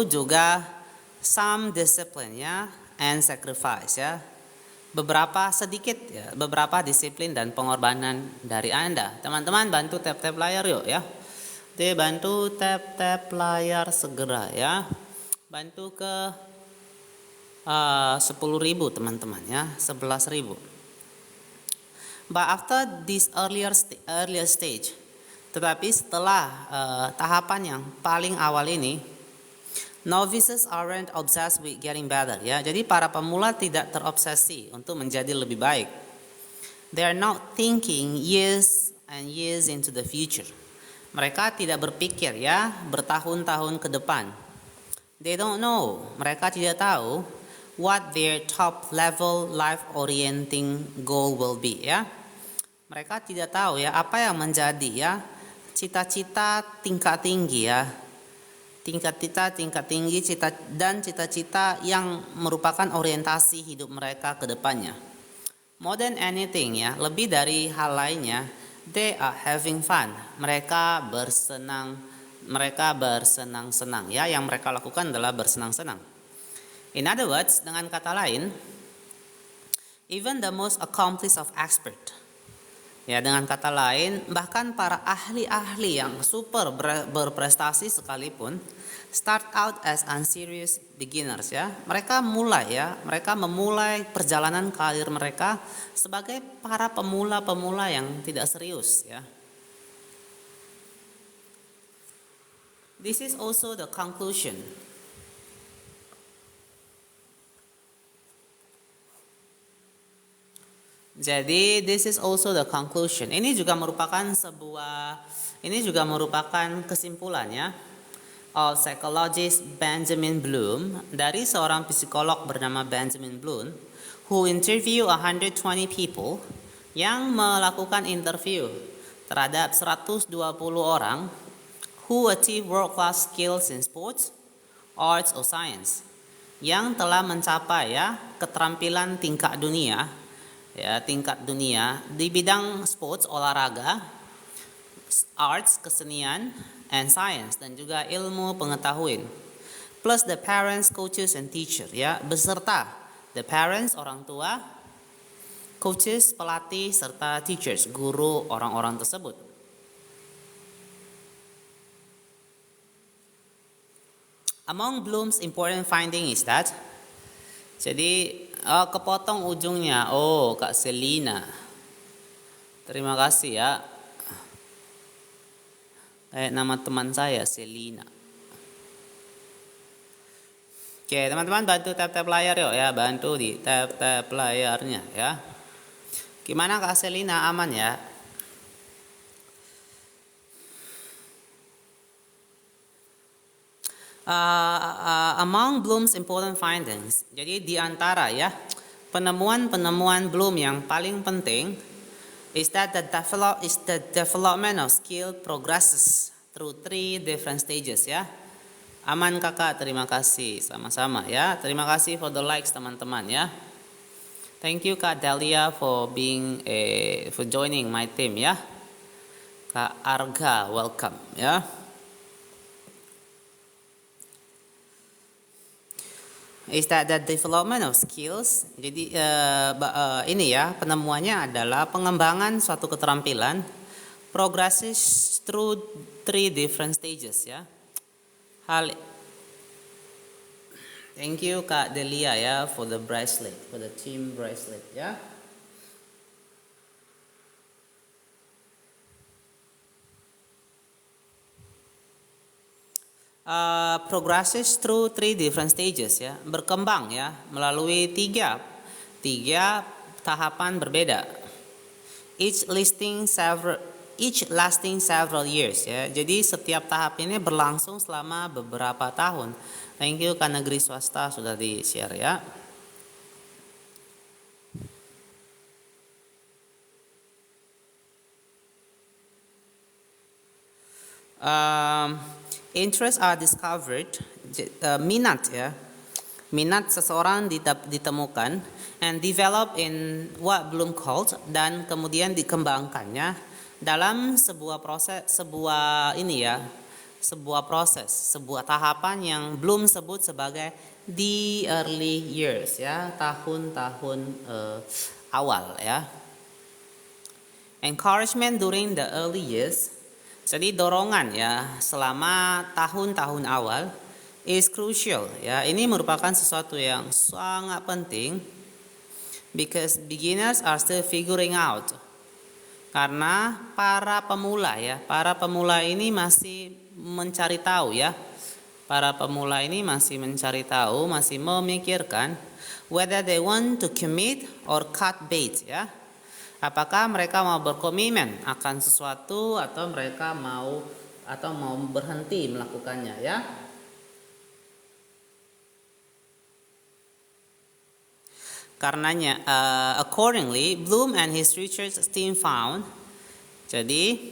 juga some discipline, ya, and sacrifice, ya. Beberapa disiplin dan pengorbanan dari Anda. Teman-teman bantu tap-tap layar yuk, ya. Bantu tap-tap layar segera, ya. Bantu ke 10.000 teman-teman, ya, 11.000. But after this earlier stage, tetapi setelah tahapan yang paling awal ini, novices aren't obsessed with getting better, ya. Jadi para pemula tidak terobsesi untuk menjadi lebih baik. They are not thinking years and years into the future. Mereka tidak berpikir, ya, bertahun-tahun ke depan. They don't know. Mereka tidak tahu what their top level life orienting goal will be, ya. Mereka tidak tahu, ya, apa yang menjadi, ya, cita-cita tingkat tinggi, ya. Tingkat tinggi cita-cita yang merupakan orientasi hidup mereka ke depannya. More than anything, ya, lebih dari hal lainnya, they are having fun. Mereka bersenang-senang, ya. Yang mereka lakukan adalah bersenang-senang. In other words, dengan kata lain, even the most accomplished of expert, ya, dengan kata lain, bahkan para ahli-ahli yang super berprestasi sekalipun, start out as unserious beginners, ya. Mereka memulai perjalanan karir mereka sebagai para pemula-pemula yang tidak serius, ya. This is also the conclusion. Jadi this is also the conclusion. Ini juga merupakan kesimpulannya of psychologist Benjamin Bloom, dari seorang psikolog bernama Benjamin Bloom, who interview 120 people, yang melakukan interview terhadap 120 orang who achieve world-class skills in sports, arts, or science, yang telah mencapai keterampilan tingkat dunia di bidang sports, olahraga, arts, kesenian, and science, dan juga ilmu pengetahuan, plus the parents, coaches, and teacher, beserta the parents, orang tua, coaches, pelatih, serta teachers, guru orang-orang tersebut. Among Bloom's important finding is that, jadi kepotong ujungnya, Kak Selina, terima kasih ya. Kayak nama teman saya, Selina. Oke, teman-teman bantu tap-tap layar yuk ya, bantu di tap-tap layarnya ya. Gimana Kak Selina, aman ya? Among Bloom's important findings, jadi di antara penemuan-penemuan Bloom yang paling penting is that the development of skill progresses through 3 different stages ya. Aman kakak, terima kasih, sama-sama ya. Terima kasih for the likes teman-teman ya. Thank you Kak Delia for joining my team ya. Kak Arga, welcome ya. Is that the development of skills. Jadi ini ya, penemuannya adalah pengembangan suatu keterampilan progresses through 3 different stages ya. Thank you Kak Delia ya for the bracelet, for the team bracelet ya. Progresses through 3 different stages ya, berkembang ya melalui tiga tahapan berbeda, each lasting several years ya. Jadi setiap tahap ini berlangsung selama beberapa tahun. Thank you Kak Negeri Swasta sudah di share ya. Interests are discovered, minat seseorang ditemukan, and develop in what Bloom called, dan kemudian dikembangkannya dalam sebuah tahapan yang Bloom sebut sebagai the early years ya, tahun-tahun awal ya. Encouragement during the early years, jadi dorongan ya selama tahun-tahun awal is crucial ya. Ini merupakan sesuatu yang sangat penting because beginners are still figuring out. Karena para pemula ini masih mencari tahu ya. Para pemula ini masih mencari tahu, masih memikirkan whether they want to commit or cut bait ya. Apakah mereka mau berkomitmen akan sesuatu atau mereka mau berhenti melakukannya ya. Karenanya, accordingly, Bloom and his research team found, jadi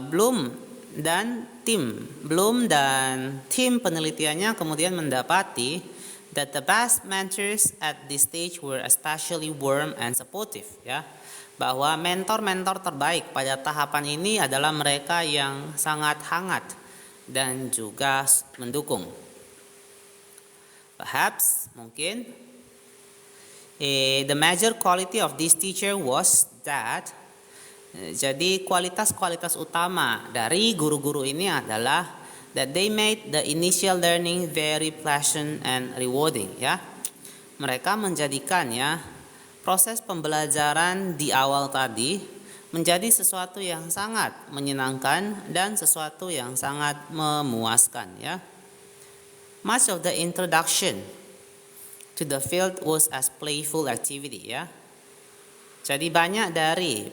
Bloom dan tim penelitiannya kemudian mendapati that the best mentors at this stage were especially warm and supportive ya, bahwa mentor-mentor terbaik pada tahapan ini adalah mereka yang sangat hangat dan juga mendukung. Perhaps mungkin the major quality of this teacher was that, jadi kualitas utama dari guru-guru ini adalah that they made the initial learning very pleasant and rewarding ya. Mereka menjadikan ya proses pembelajaran di awal tadi menjadi sesuatu yang sangat menyenangkan dan sesuatu yang sangat memuaskan ya. Much of the introduction to the field was as playful activity ya. Jadi banyak dari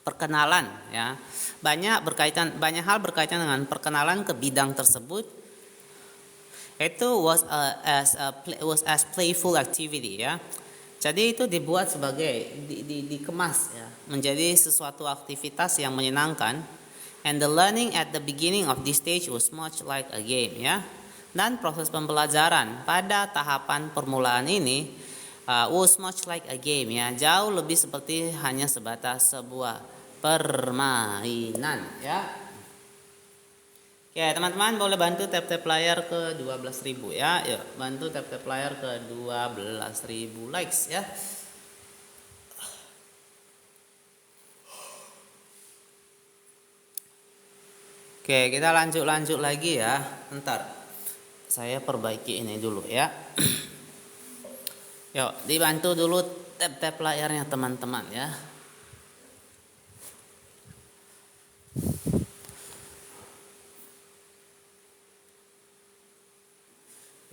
perkenalan ya, banyak hal berkaitan dengan perkenalan ke bidang tersebut itu was as playful activity ya. Jadi itu dibuat sebagai dikemas ya, menjadi sesuatu aktivitas yang menyenangkan. And the learning at the beginning of this stage was much like a game ya. Dan proses pembelajaran pada tahapan permulaan ini was much like a game ya, jauh lebih seperti hanya sebatas sebuah permainan ya. Oke teman-teman, boleh bantu tap-tap layar ke 12.000 ya. Yuk bantu tap-tap layar ke 12.000 likes ya. Oke, kita lanjut lagi ya. Bentar, saya perbaiki ini dulu ya. Yuk, dibantu dulu tap-tap layarnya teman-teman ya.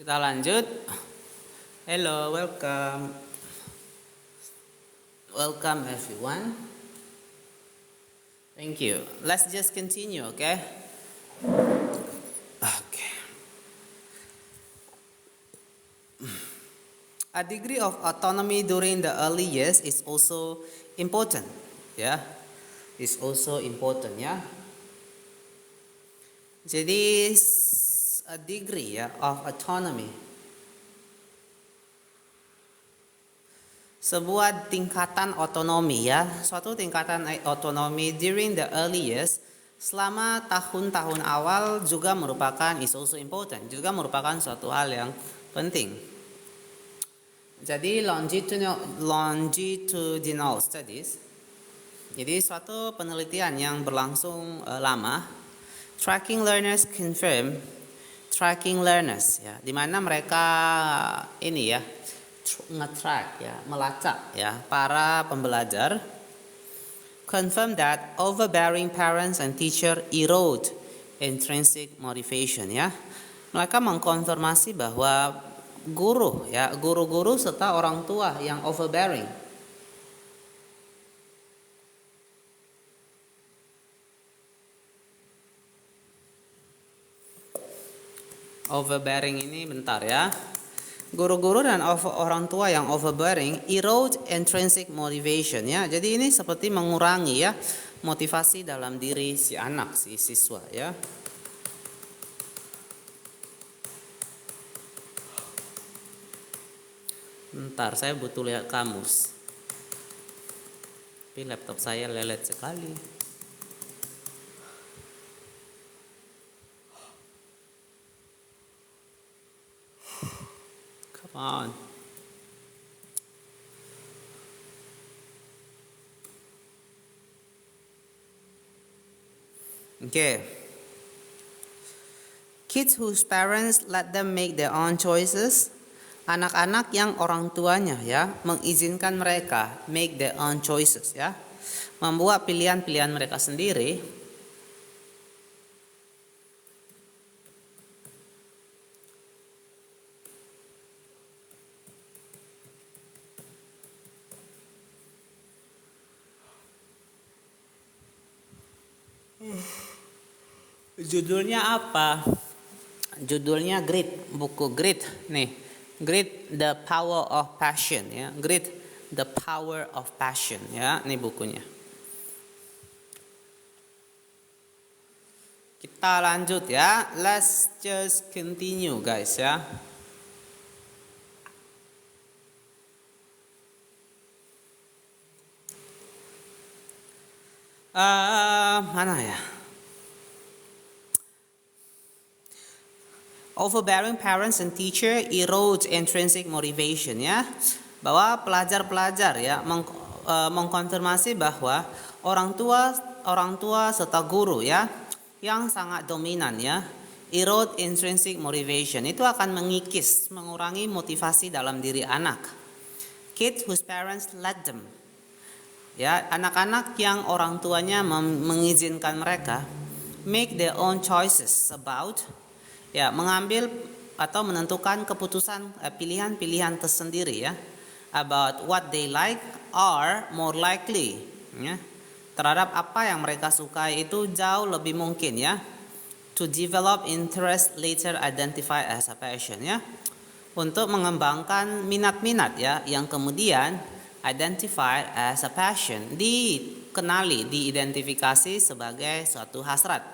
Kita lanjut. Hello, welcome. Welcome everyone. Thank you. Let's just continue, okay? Okay. A degree of autonomy during the early years is also important, ya. Is also important, ya. Jadi a degree ya of autonomy, sebuah tingkatan otonomi ya, suatu tingkatan otonomi during the early years, selama tahun-tahun awal juga merupakan is also important, juga merupakan suatu hal yang penting. Jadi longitudinal studies, jadi suatu penelitian yang berlangsung lama, tracking learners confirm, tracking learners ya, di mana mereka ini ya nge-track ya, melacak ya para pembelajar, confirm that overbearing parents and teacher erode intrinsic motivation ya. Mereka mengkonfirmasi bahwa guru-guru serta orang tua yang overbearing ini bentar ya. Guru-guru dan orang tua yang overbearing erode intrinsic motivation ya. Jadi ini seperti mengurangi ya motivasi dalam diri si anak, si siswa ya. Bentar, saya butuh lihat kamus. Tapi laptop saya lelet sekali. On. Okay. Kids whose parents let them make their own choices. Anak-anak yang orang tuanya ya mengizinkan mereka make their own choices ya, membuat pilihan-pilihan mereka sendiri. Judulnya apa? Judulnya Grit, buku Grit nih. Grit, The Power of Passion ya. Grit, The Power of Passion ya, ini bukunya. Kita lanjut ya. Let's just continue guys ya. Mana ya? Overbearing parents and teacher erode intrinsic motivation ya. Bahwa pelajar-pelajar ya mengkonfirmasi bahwa orang tua serta guru ya yang sangat dominan ya, erode intrinsic motivation, itu akan mengurangi motivasi dalam diri anak. Kids whose parents let them ya, anak-anak yang orang tuanya mengizinkan mereka make their own choices about ya, mengambil atau menentukan keputusan pilihan-pilihan tersendiri ya about what they like are more likely ya terhadap apa yang mereka sukai itu jauh lebih mungkin ya to develop interest later identified as a passion ya untuk mengembangkan minat-minat ya yang kemudian identified as a passion dikenali diidentifikasi sebagai suatu hasrat.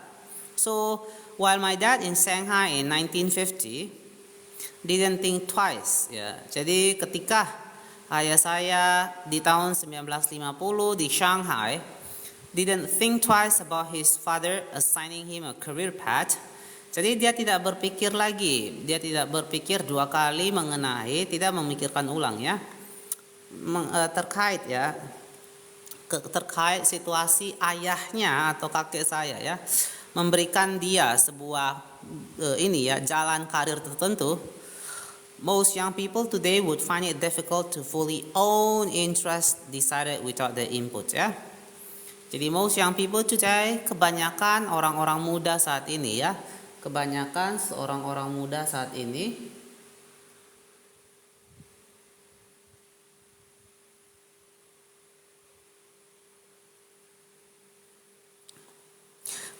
So while my dad in Shanghai in 1950 didn't think twice ya. Jadi ketika ayah saya di tahun 1950 di Shanghai didn't think twice about his father assigning him a career path. Jadi dia tidak berpikir lagi, dia tidak berpikir dua kali mengenai, tidak memikirkan ulang ya. Terkait ya terkait situasi ayahnya atau kakek saya ya memberikan dia sebuah jalan karir tertentu. Most young people today would find it difficult to fully own interest decided without the input ya. Jadi most young people today, kebanyakan orang-orang muda saat ini ya, kebanyakan orang-orang muda saat ini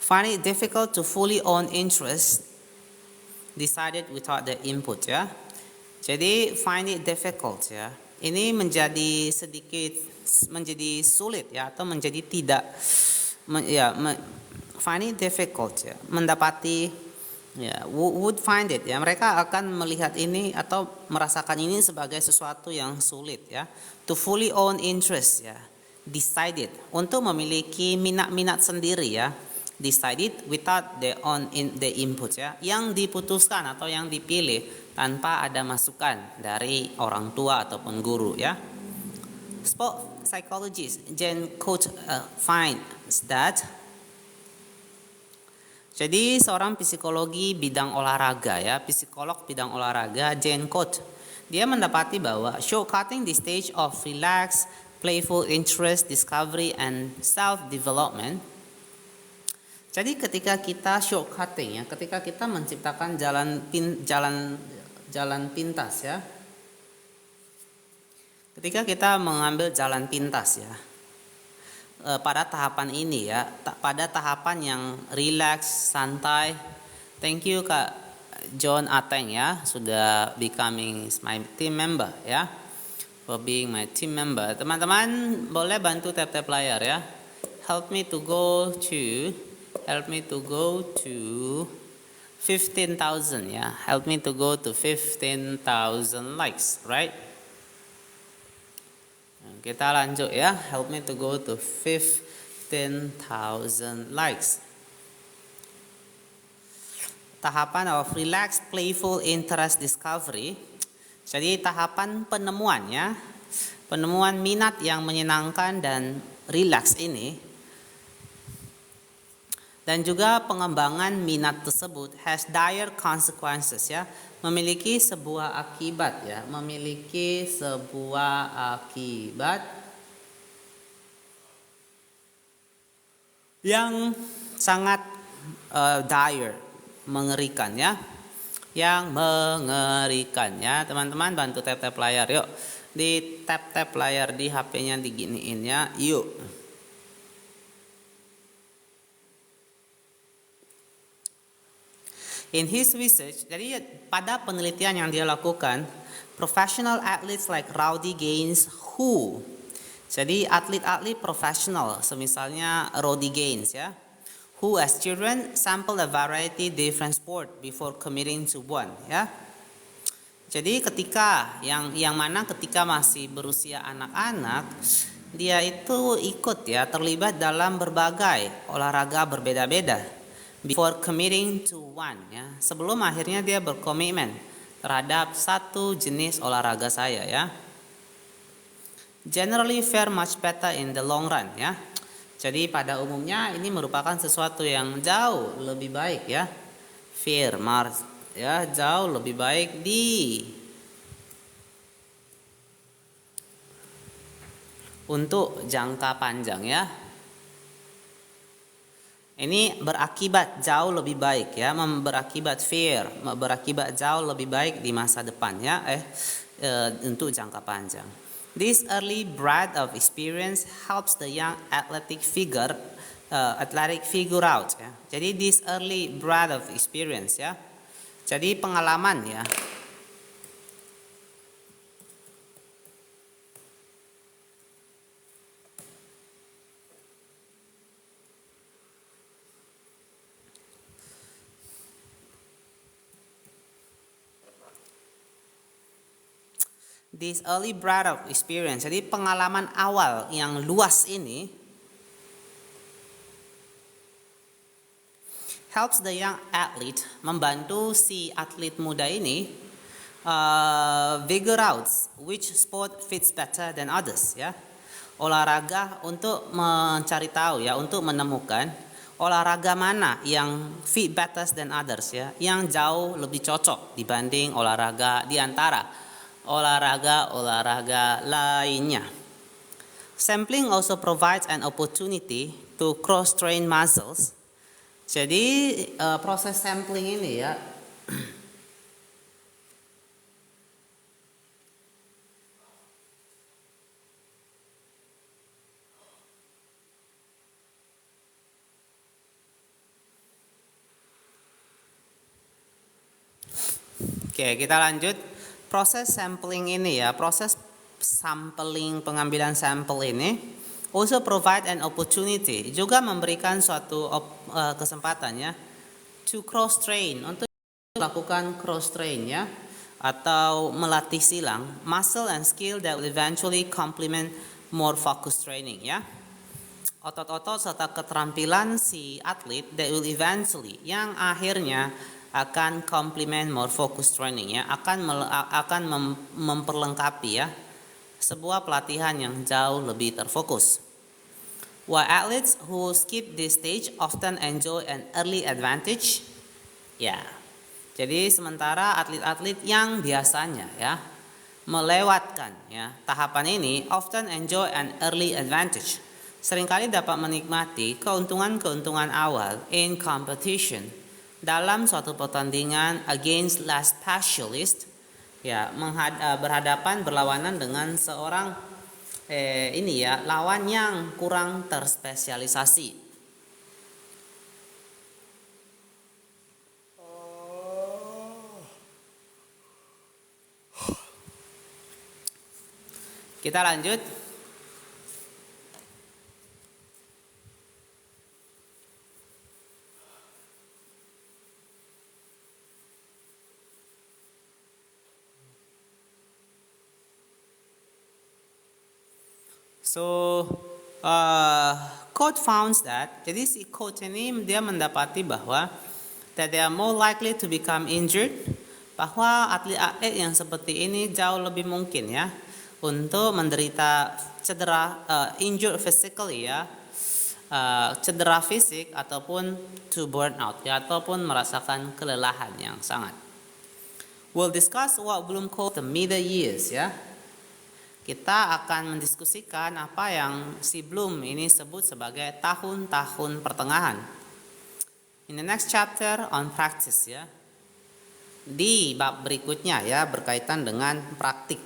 find it difficult to fully own interest decided without the input ya. Jadi find it difficult ya. Ini menjadi sulit ya atau menjadi tidak find it difficult ya. Mendapati ya would find it ya. Mereka akan melihat ini atau merasakan ini sebagai sesuatu yang sulit ya. To fully own interest ya. Decided untuk memiliki minat-minat sendiri ya. Decided without the input ya, yang diputuskan atau yang dipilih tanpa ada masukan dari orang tua ataupun guru ya. Sport psychologist Jane Coates finds that jadi seorang psikologi bidang olahraga ya, psikolog bidang olahraga Jane Coates dia mendapati bahwa shortcutting the stage of relaxed, playful interest, discovery and self development. Jadi ketika kita shortcutting ya, ketika kita menciptakan jalan pintas ya. Ketika kita mengambil jalan pintas ya. Pada tahapan ini ya, pada tahapan yang relax, santai. Thank you Kak John Ateng ya, sudah becoming my team member ya. For being my team member. Teman-teman boleh bantu tap-tap layar ya. Help me to go to 15,000 ya. Help me to go to 15,000 likes, right? Kita lanjut ya. Help me to go to 15,000 likes. Tahapan of relax, playful, interest discovery. Jadi tahapan penemuan ya. Penemuan minat yang menyenangkan dan relax ini. Dan juga pengembangan minat tersebut has dire consequences ya, memiliki sebuah akibat ya, memiliki sebuah akibat yang sangat dire, mengerikan ya, yang mengerikan ya. Teman-teman bantu tap-tap layar yuk, di tap-tap layar di HP-nya diginiin ya, yuk. In his research, jadi pada penelitian yang dia lakukan, professional athletes like Rowdy Gaines who, jadi atlet-atlet profesional, semisalnya Rowdy Gaines ya, who as children sample a variety different sport before committing to one ya. Jadi ketika yang mana ketika masih berusia anak-anak, dia itu ikut ya, terlibat dalam berbagai olahraga berbeda-beda. Before committing to one ya, sebelum akhirnya dia berkomitmen terhadap satu jenis olahraga saya ya. Generally fare much better in the long run ya. Jadi pada umumnya ini merupakan sesuatu yang jauh lebih baik ya. Fare ya, jauh lebih baik untuk jangka panjang ya. Ini berakibat jauh lebih baik ya, berakibat fair, berakibat jauh lebih baik di masa depan ya, untuk jangka panjang. This early breadth of experience helps the young athletic figure out ya. Jadi this early breadth of experience ya. Jadi pengalaman ya. This early breadth of experience, jadi pengalaman awal yang luas ini helps the young athlete, membantu si atlet muda ini figure out which sport fits better than others ya. Olahraga untuk mencari tahu ya, untuk menemukan olahraga mana yang fit better than others ya, yang jauh lebih cocok dibanding olahraga di antara olahraga lainnya. Sampling also provides an opportunity to cross-train muscles. Jadi proses sampling ini ya, oke, kita lanjut. Proses sampling ini ya, proses sampling, pengambilan sampel ini also provide an opportunity, juga memberikan suatu kesempatan ya, to cross train, untuk melakukan cross train ya, atau melatih silang muscle and skill that will eventually complement more focused training ya. Otot-otot serta keterampilan si atlet that will eventually, yang akhirnya akan complement more focused training ya, akan memperlengkapi ya sebuah pelatihan yang jauh lebih terfokus. While athletes who skip this stage often enjoy an early advantage ya. Jadi sementara atlet-atlet yang biasanya ya melewatkan ya tahapan ini often enjoy an early advantage, seringkali dapat menikmati keuntungan-keuntungan awal in competition, dalam suatu pertandingan against less specialist ya, berlawanan dengan seorang ini ya, lawan yang kurang terspesialisasi. Kita lanjut. So, quote found that, jadi si quote ini dia mendapati bahwa that they are more likely to become injured, bahwa atlet-atlet yang seperti ini jauh lebih mungkin ya untuk menderita cedera, injured physically ya, cedera fisik ataupun to burn out ya, ataupun merasakan kelelahan yang sangat. We'll discuss what Bloom called the middle years ya. Kita akan mendiskusikan apa yang si Bloom ini sebut sebagai tahun-tahun pertengahan. In the next chapter on practice ya. Di bab berikutnya ya, berkaitan dengan praktik.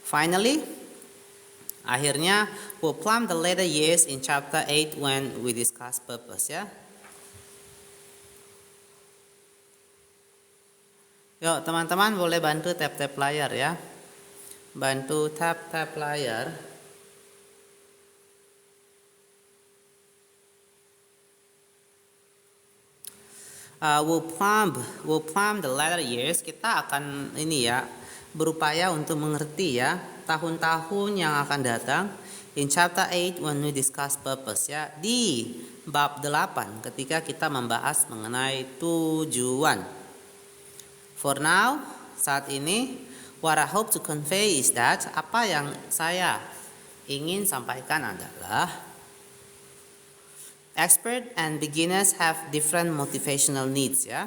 Finally, akhirnya we'll plumb the later years in chapter 8 when we discuss purpose ya. Yuk teman-teman boleh bantu tap-tap layar ya. Bantu tap-tap layar. We'll plumb the latter years. Kita akan ini ya, berupaya untuk mengerti ya tahun-tahun yang akan datang in chapter 8 when we discuss purpose ya, di bab 8 ketika kita membahas mengenai tujuan. For now, saat ini, what I hope to convey is that, apa yang saya ingin sampaikan adalah expert and beginners have different motivational needs ya.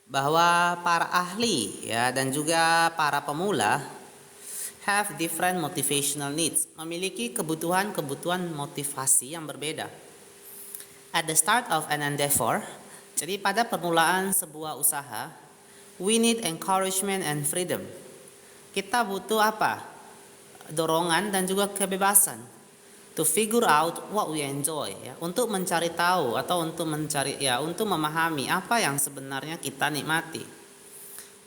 Bahwa para ahli ya dan juga para pemula have different motivational needs, memiliki kebutuhan-kebutuhan motivasi yang berbeda. At the start of an endeavor, jadi pada permulaan sebuah usaha, we need encouragement and freedom. Kita butuh apa? Dorongan dan juga kebebasan. To figure out what we enjoy, ya, untuk mencari tahu atau untuk memahami apa yang sebenarnya kita nikmati.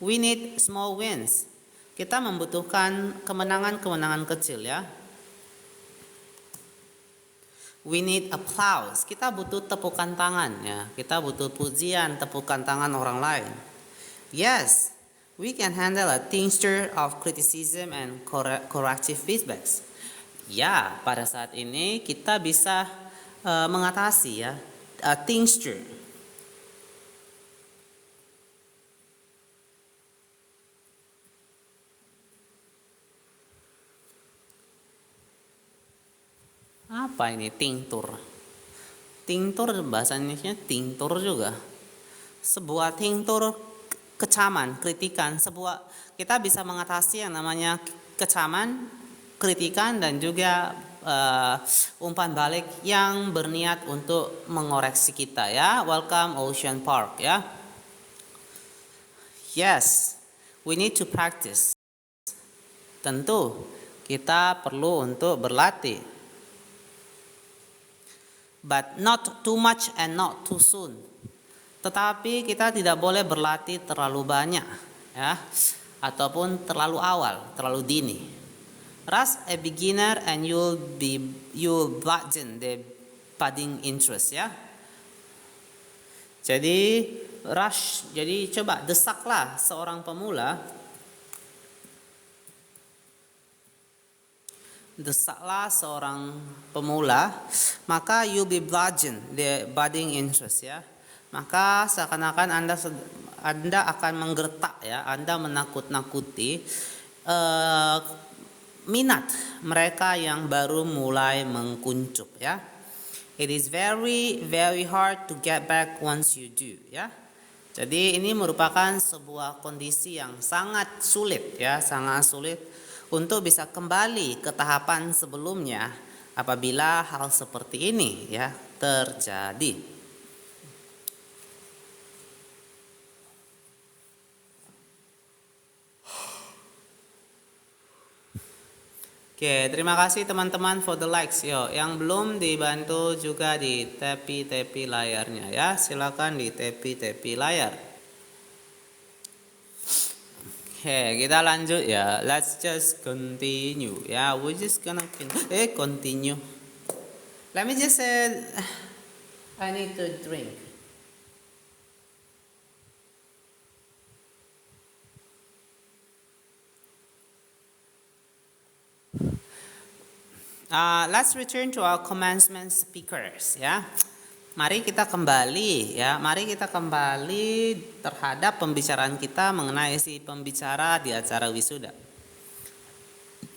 We need small wins. Kita membutuhkan kemenangan-kemenangan kecil, ya. We need applause. Kita butuh tepukan tangan, ya. Kita butuh pujian, tepukan tangan orang lain. Yes, we can handle a tincture of criticism and corrective feedbacks. Ya, pada saat ini kita bisa mengatasi, ya, a tincture. Apa ini tinctur? Tinctur bahasa Indonesia tinctur juga. Sebuah tinctur kecaman, kritikan, kita bisa mengatasi yang namanya kecaman, kritikan dan juga umpan balik yang berniat untuk mengoreksi kita, ya. Welcome Ocean Park, ya. Yes, we need to practice. Tentu kita perlu untuk berlatih. But not too much and not too soon. Tetapi kita tidak boleh berlatih terlalu banyak, ya, ataupun terlalu awal, terlalu dini. Rush a beginner and you'll bludgeon the budding interest, ya. Jadi coba desaklah seorang pemula. Maka you'll be bludgeon the budding interest, ya. Maka seakan-akan Anda akan menggertak, ya. Anda menakut-nakuti minat mereka yang baru mulai mengkuncup, ya. It is very very hard to get back once you do, ya. Jadi ini merupakan sebuah kondisi yang sangat sulit, ya, sangat sulit untuk bisa kembali ke tahapan sebelumnya apabila hal seperti ini, ya, terjadi. Oke, terima kasih teman-teman for the likes. Yo, yang belum dibantu juga di tepi layarnya, ya. Silakan di tepi layar. Oke, kita lanjut, ya. Let's just continue. Ya, we just gonna continue. Let me just say I need to drink. Let's return to our commencement speakers, ya. Mari kita kembali terhadap pembicaraan kita mengenai si pembicara di acara wisuda.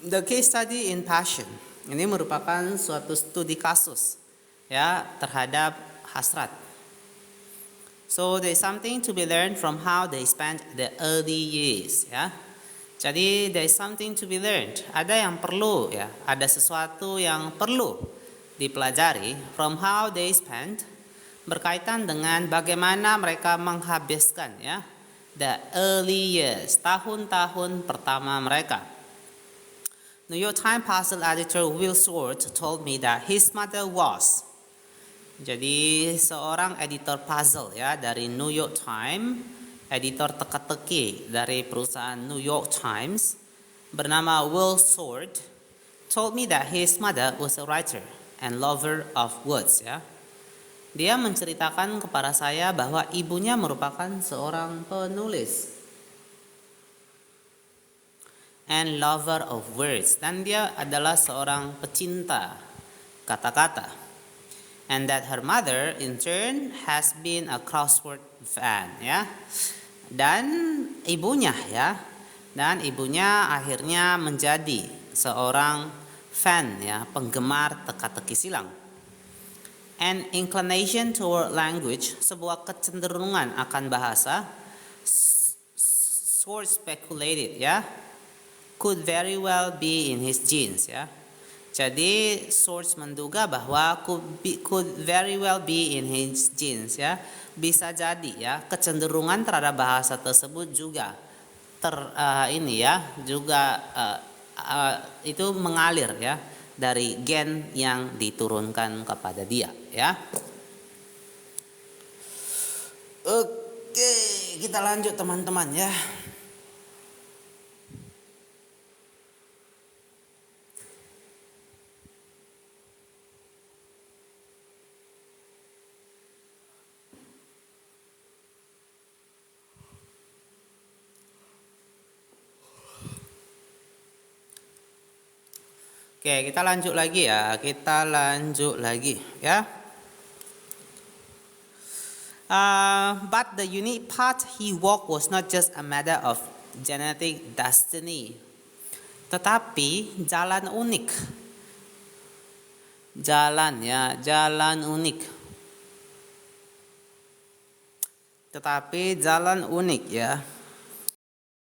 The case study in passion. Ini merupakan suatu studi kasus, ya, terhadap hasrat. So there's something to be learned from how they spent the early years, ya. Jadi there is something to be learned. Ada yang perlu, ya, ada sesuatu yang perlu dipelajari from how they spent, berkaitan dengan bagaimana mereka menghabiskan, ya, the early years, tahun-tahun pertama mereka. New York Times puzzle editor Will Swart told me that his mother was. Jadi seorang editor puzzle, ya, dari New York Times, editor teka-teki dari perusahaan New York Times bernama Will Swart told me that his mother was a writer and lover of words, ya. Dia menceritakan kepada saya bahwa ibunya merupakan seorang penulis and lover of words, dan dia adalah seorang pecinta kata-kata. And that her mother in turn has been a crossword fan, ya. Dan ibunya akhirnya menjadi seorang fan, ya, penggemar teka-teki silang. An inclination toward language, sebuah kecenderungan akan bahasa. Swart speculated, ya, could very well be in his genes, ya. Jadi source menduga bahwa could very well be in his genes, ya. Bisa jadi ya kecenderungan terhadap bahasa tersebut juga itu mengalir ya dari gen yang diturunkan kepada dia, ya. Oke, kita lanjut teman-teman ya. Oke, kita lanjut lagi ya. But the unique path he walked was not just a matter of genetic destiny, tetapi jalan unik. Ya.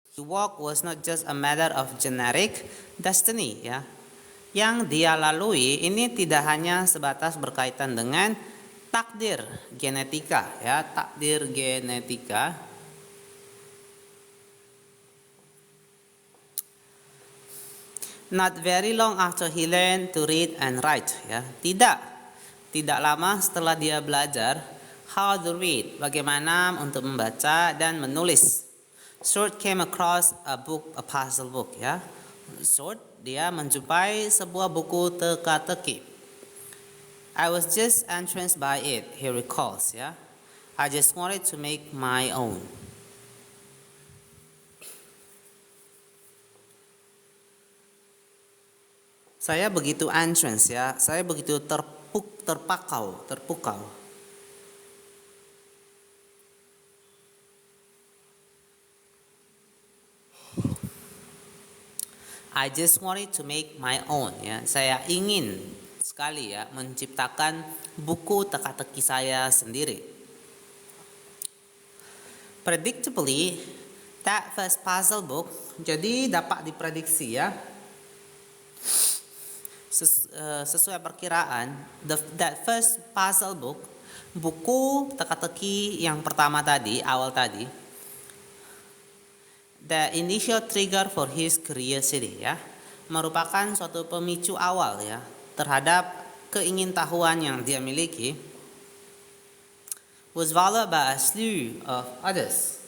He walk was not just a matter of genetic destiny, ya. Yang dia lalui ini tidak hanya sebatas berkaitan dengan takdir genetika, ya, Not very long after he learned to read and write, ya. Tidak lama setelah dia belajar how to read, bagaimana untuk membaca dan menulis. Short came across a puzzle book, ya. Short, dia menjumpai sebuah buku teka-teki. I was just entranced by it, he recalls, ya. I just wanted to make my own. Saya begitu entranced, ya. Saya begitu terpukau. I just wanted to make my own, ya. Saya ingin sekali ya menciptakan buku teka-teki saya sendiri. Predictably, that first puzzle book, jadi dapat diprediksi ya. Sesuai perkiraan, that first puzzle book, buku teka-teki yang pertama tadi, awal tadi, the initial trigger for his curiosity, ya, merupakan suatu pemicu awal ya terhadap keingintahuan yang dia miliki, was followed by a slew of others.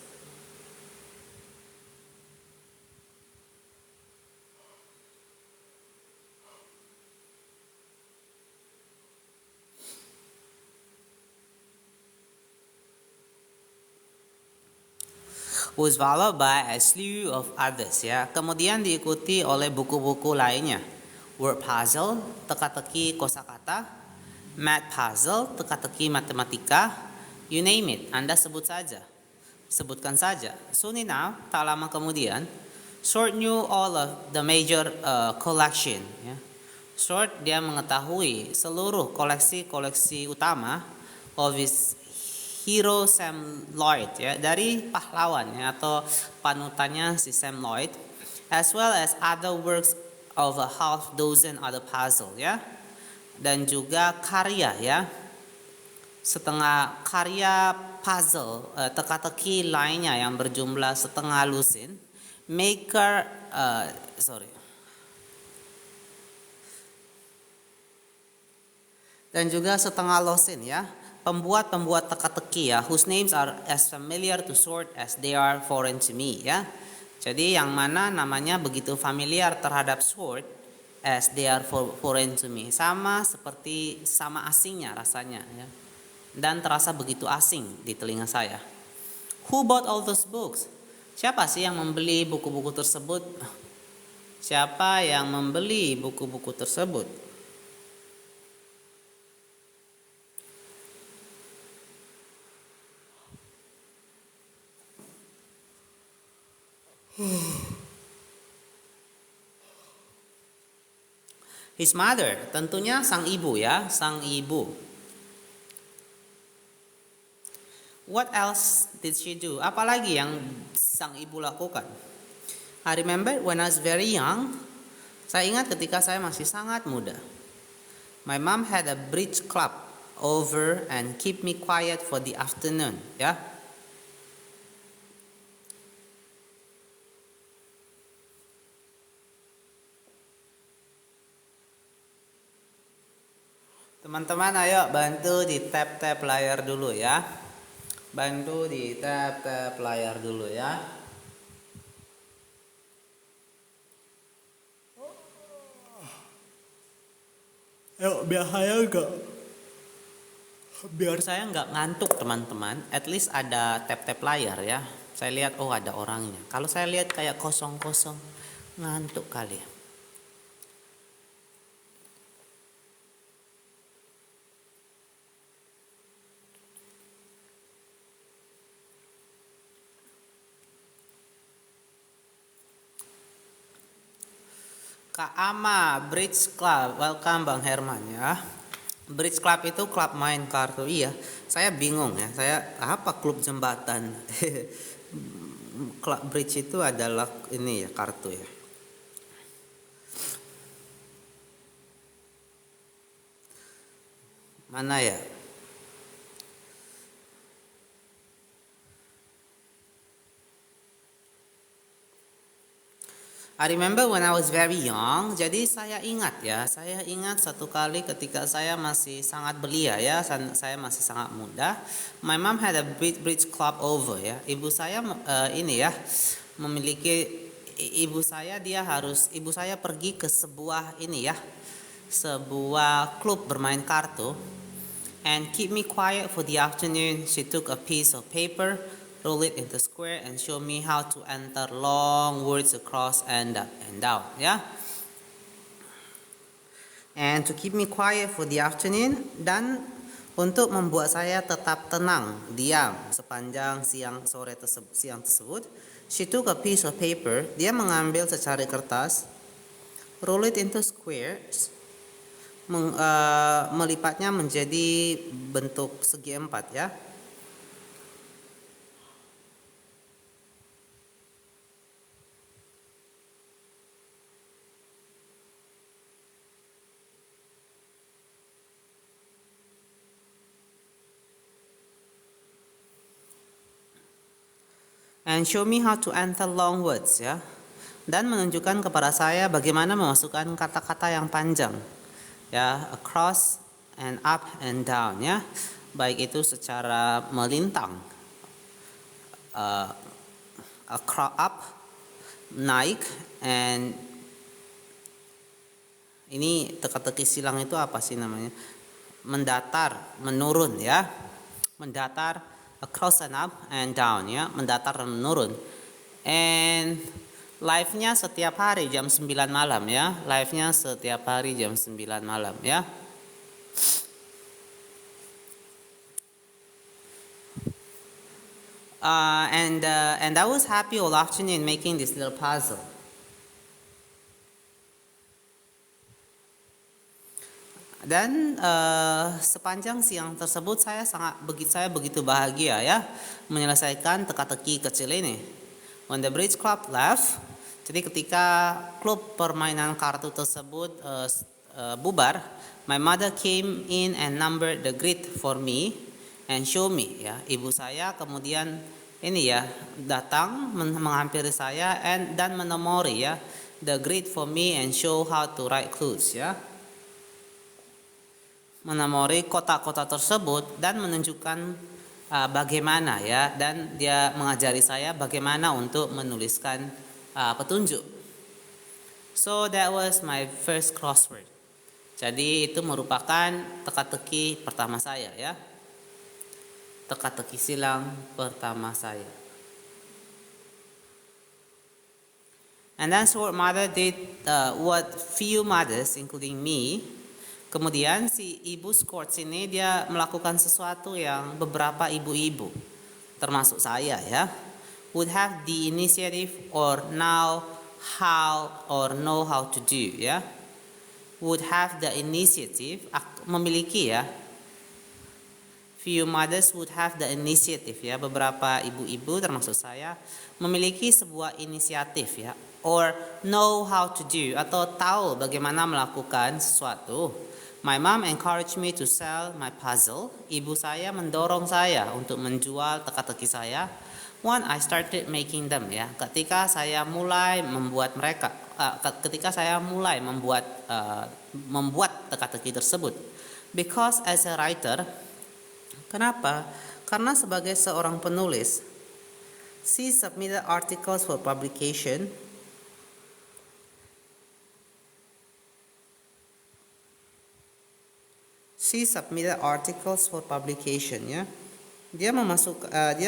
Was followed by a slew of others, ya. Kemudian diikuti oleh buku-buku lainnya. Word puzzle, teka-teki kosakata, math puzzle, teka-teki matematika, you name it, Anda sebutkan saja. Soon enough, tak lama kemudian, Short knew all of the major collection, ya. Short, dia mengetahui seluruh koleksi utama of his hero Sam Lloyd, ya, dari pahlawan ya, atau panutannya si Sam Lloyd, as well as other works of a half dozen other puzzle, ya, dan juga karya ya setengah karya puzzle teka-teki lainnya yang berjumlah setengah lusin, dan juga setengah lusin ya, pembuat teka-teki ya, whose names are as familiar to Short as they are foreign to me, ya. Jadi yang mana namanya begitu familiar terhadap Short as they are foreign to me, sama asingnya rasanya ya, dan terasa begitu asing di telinga saya. Who bought all those books? Siapa sih yang membeli buku-buku tersebut? His mother, tentunya sang ibu ya, sang ibu. What else did she do? Apalagi yang sang ibu lakukan? I remember when I was very young, saya ingat ketika saya masih sangat muda. My mom had a bridge club over and keep me quiet for the afternoon, ya. Teman-teman ayo bantu di tap-tap layar dulu ya. Bantu di tap-tap layar dulu ya. Ayo biar saya nggak ngantuk teman-teman. At least ada tap-tap layar ya. Saya lihat oh ada orangnya. Kalau saya lihat kayak kosong-kosong, ngantuk kali. Kak Ama, Bridge Club, welcome Bang Herman ya. Bridge Club itu klub main kartu, iya. Saya bingung ya, saya apa klub jembatan? Klub bridge itu adalah ini ya kartu ya. Mana ya? I remember when I was very young. Jadi saya ingat ya, saya ingat satu kali ketika saya masih sangat belia ya, saya masih sangat muda. My mom had a bridge club over ya. Ibu saya ini ya memiliki ibu saya ibu saya pergi ke sebuah ini ya, sebuah klub bermain kartu. And keep me quiet for the afternoon. She took a piece of paper, roll it into square, and show me how to enter long words across and up and down. Ya. And to keep me quiet for the afternoon, dan untuk membuat saya tetap tenang, diam sepanjang siang tersebut, she took a piece of paper. Dia mengambil secari kertas, roll it into squares, melipatnya menjadi bentuk segi empat ya. And show me how to enter long words ya. Dan menunjukkan kepada saya bagaimana memasukkan kata-kata yang panjang. Ya, across and up and down ya, baik itu secara melintang, across up, naik, and ini teka-teki silang itu apa sih namanya? Mendatar, menurun ya, mendatar, across and up and down ya, mendatar dan menurun. And live-nya setiap hari jam 9 malam ya. Live-nya setiap hari jam 9 malam ya. And I was happy all afternoon making this little puzzle. Dan sepanjang siang tersebut saya begitu bahagia ya menyelesaikan teka-teki kecil ini. When the bridge club left, jadi ketika klub permainan kartu tersebut bubar, my mother came in and numbered the grid for me and show me ya. Ibu saya kemudian ini ya datang menghampiri saya dan menomori ya the grid for me and show how to write clues ya. Menomori kotak-kotak tersebut dan menunjukkan bagaimana ya, dan dia mengajari saya bagaimana untuk menuliskan petunjuk. So that was my first crossword. Jadi itu merupakan teka-teki pertama saya ya. Teka-teki silang pertama saya. And that's what mother did, what few mothers including me. Kemudian si ibu Squarts ini dia melakukan sesuatu yang beberapa ibu-ibu termasuk saya ya would have the initiative or know how to do ya. Would have the initiative, memiliki ya few mothers would have the initiative ya, beberapa ibu-ibu termasuk saya memiliki sebuah inisiatif ya, or know how to do atau tahu bagaimana melakukan sesuatu. My mom encouraged me to sell my puzzle. Ibu saya mendorong saya untuk menjual teka-teki saya. When I started making them ya, ketika saya mulai membuat membuat teka-teki tersebut. Because as a writer, kenapa? Karena sebagai seorang penulis, she submitted articles for publication. She submitted articles for publication ya. Dia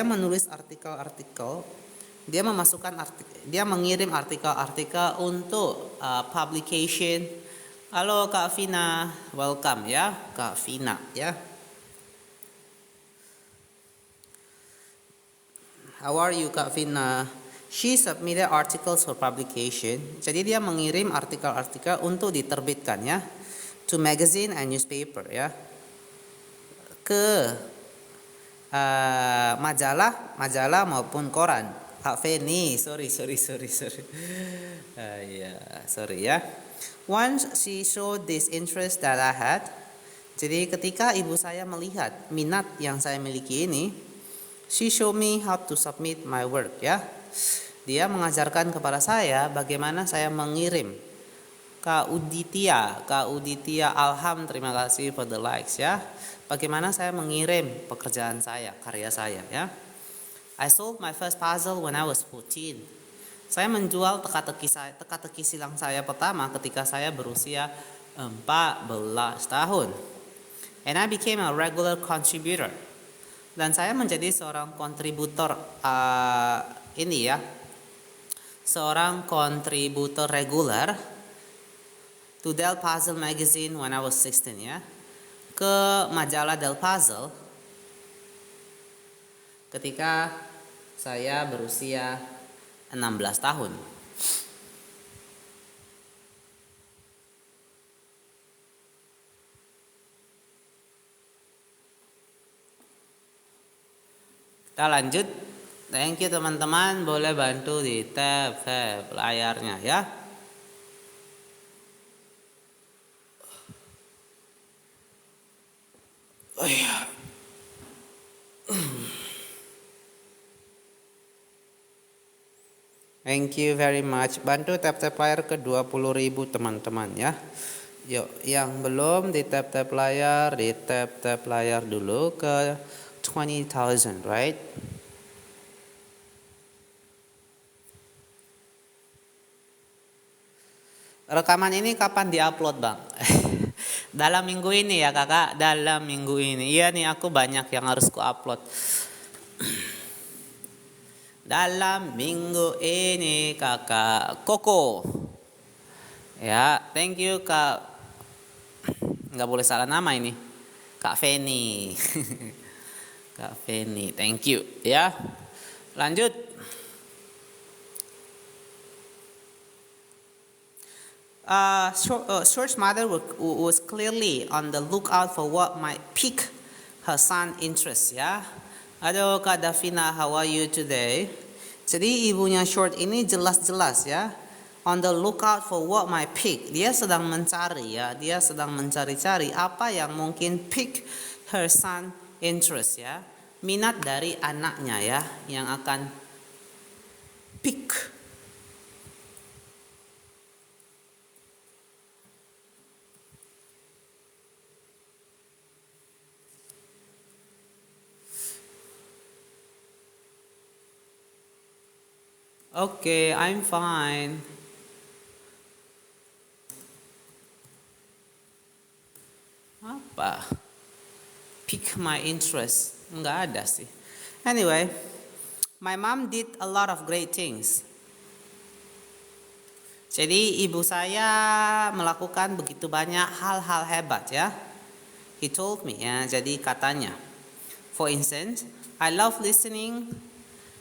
menulis artikel-artikel. Dia mengirim artikel-artikel untuk publication. Halo Kak Vina, welcome ya, Kak Vina ya. How are you Kak Vina? She submitted articles for publication. Jadi dia mengirim artikel-artikel untuk diterbitkan ya, to magazine and newspaper ya, ke majalah maupun koran. Kak Feni, sorry. Sorry ya. Once she showed this interest that I had. Jadi ketika ibu saya melihat minat yang saya miliki ini, she showed me how to submit my work ya. Dia mengajarkan kepada saya bagaimana saya mengirim. Kak Uditia, Alham, terima kasih for the likes ya. Bagaimana saya mengirim pekerjaan saya, karya saya ya. I sold my first puzzle when I was 14. Saya menjual teka-teki silang saya pertama ketika saya berusia 14 tahun. And I became a regular contributor. Dan saya menjadi seorang kontributor seorang kontributor reguler to Del Puzzle magazine when I was 16 ya, ke majalah Del Puzzle ketika saya berusia 16 tahun. Kita lanjut. Thank you teman-teman, boleh bantu di tab layarnya ya. Thank you very much. Bantu tab layar ke 20.000 teman-teman ya. Yuk, yang belum di tab layar, di tab layar dulu ke 20,000, right? Rekaman ini kapan diupload bang? Dalam minggu ini ya kakak, dalam minggu ini. Iya nih, aku banyak yang harus ku upload. Dalam minggu ini kakak Koko. Ya, thank you kak. Nggak boleh salah nama ini. Kak Feni. Kak Feni, thank you ya. Lanjut. Short's mother was clearly on the lookout for what might pique her son's interest ya. Halo Kak Davina, how are you today? Jadi ibunya Short ini jelas-jelas ya, on the lookout for what might pique. Dia sedang mencari ya, dia sedang mencari-cari apa yang mungkin pique her son's interest ya. Minat dari anaknya ya, yang akan pique. Okay, I'm fine. Apa? Pique my interest. Enggak ada sih. Anyway, my mom did a lot of great things. Jadi ibu saya melakukan begitu banyak hal-hal hebat ya. He told me ya, jadi katanya. For instance, I love listening.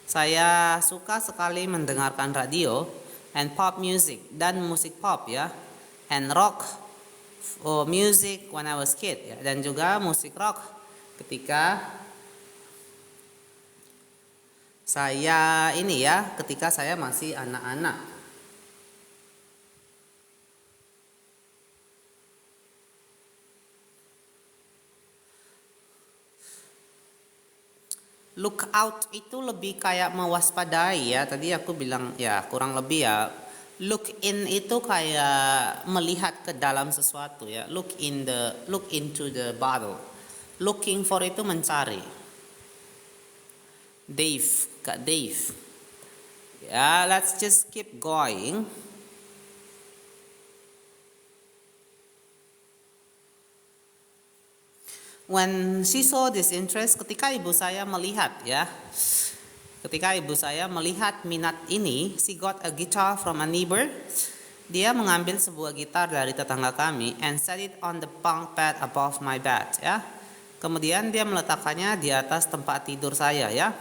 Saya suka sekali mendengarkan radio and pop music dan musik pop ya, and rock music when I was kid ya, dan juga musik rock ketika saya ketika saya masih anak-anak. Look out itu lebih kayak mewaspadai ya. Tadi aku bilang ya kurang lebih ya. Look in itu kayak melihat ke dalam sesuatu ya. Look into the bottle. Looking for itu mencari. Kak Dave. Ya, let's just keep going. When she saw this interest, ketika ibu saya melihat minat ini, she got a guitar from a neighbor. Dia mengambil sebuah gitar dari tetangga kami and set it on the bunk bed above my bed ya. Kemudian dia meletakkannya di atas tempat tidur saya ya.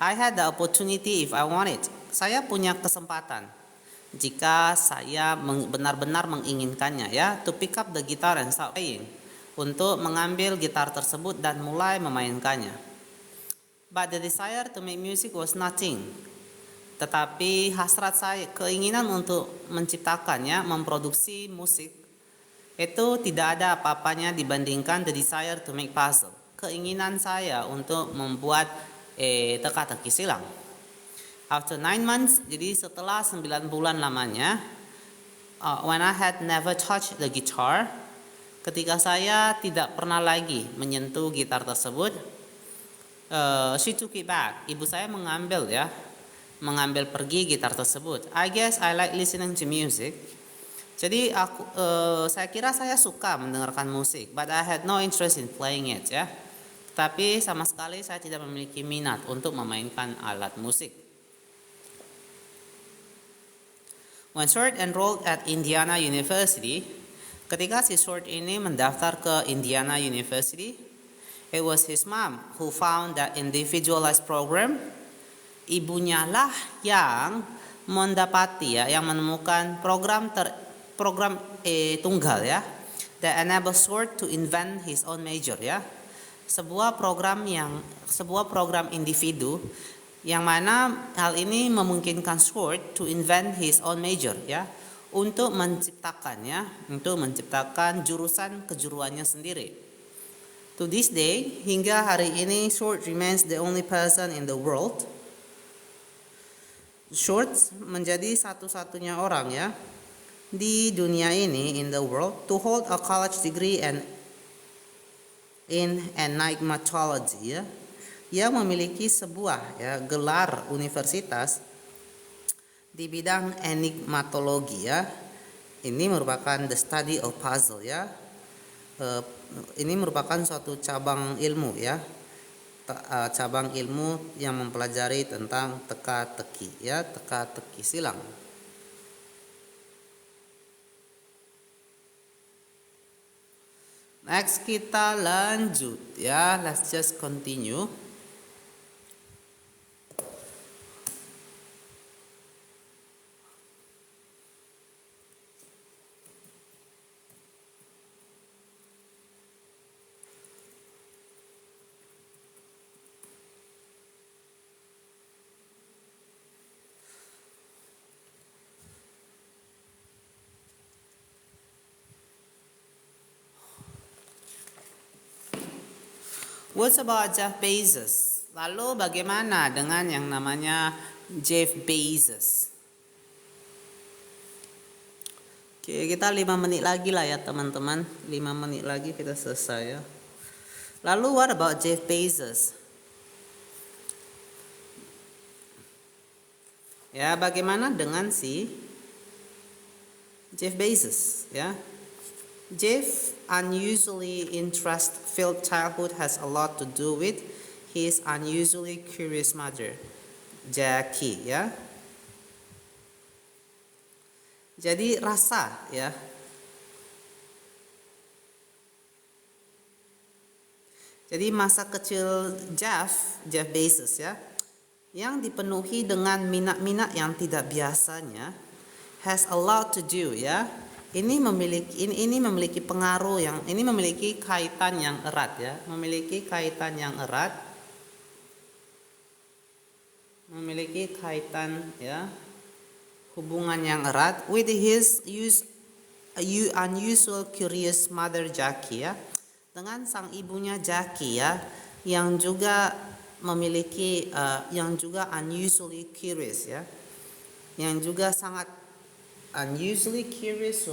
I had the opportunity if I want it. Saya punya kesempatan jika saya benar-benar menginginkannya ya, to pick up the guitar and start playing. Untuk mengambil gitar tersebut dan mulai memainkannya. But the desire to make music was nothing. Tetapi hasrat saya, keinginan untuk menciptakannya, memproduksi musik, itu tidak ada apa-apanya dibandingkan the desire to make puzzle. Keinginan saya untuk membuat teka-teki silang. After 9 months, jadi setelah 9 bulan lamanya, when I had never touched the guitar, ketika saya tidak pernah lagi menyentuh gitar tersebut, she took it back. Ibu saya mengambil pergi gitar tersebut. I guess I like listening to music. Jadi saya kira saya suka mendengarkan musik, but I had no interest in playing it ya. Tapi sama sekali saya tidak memiliki minat untuk memainkan alat musik. When Short enrolled at Indiana University, ketika si Short ini mendaftar ke Indiana University, it was his mom who found that individualized program. Ibunya lah yang mendapati yang menemukan program tunggal ya, that enables Short to invent his own major ya. Sebuah program individu yang mana hal ini memungkinkan Short to invent his own major ya, untuk menciptakan jurusan kejuruannya sendiri. To this day, hingga hari ini Short remains the only person in the world. Short menjadi satu-satunya orang ya di dunia ini, in the world, to hold a college degree in enigmatology ya. Ia memiliki sebuah gelar universitas di bidang enigmatologi ya. Ini merupakan the study of puzzle ya. Ini merupakan suatu cabang ilmu ya. Cabang ilmu yang mempelajari tentang teka-teki ya, teka-teki silang. Next kita lanjut ya. Let's just continue. What's about Jeff Bezos? Lalu bagaimana dengan yang namanya Jeff Bezos? Oke, kita 5 menit lagi lah ya teman-teman. 5 menit lagi kita selesai ya. Lalu what about Jeff Bezos? Ya, bagaimana dengan si Jeff Bezos ya? Jeff unusually interest-filled childhood has a lot to do with his unusually curious mother, Jackie ya. Jadi rasa ya. Jadi masa kecil Jeff Bezos ya, yang dipenuhi dengan minat-minat yang tidak biasanya, has a lot to do ya, ini memiliki pengaruh ini memiliki kaitan yang erat ya, memiliki kaitan ya, hubungan yang erat with his unusual curious mother Jackie ya, dengan sang ibunya Jackie ya, yang juga memiliki yang juga unusually curious ya, yang juga sangat unusually curious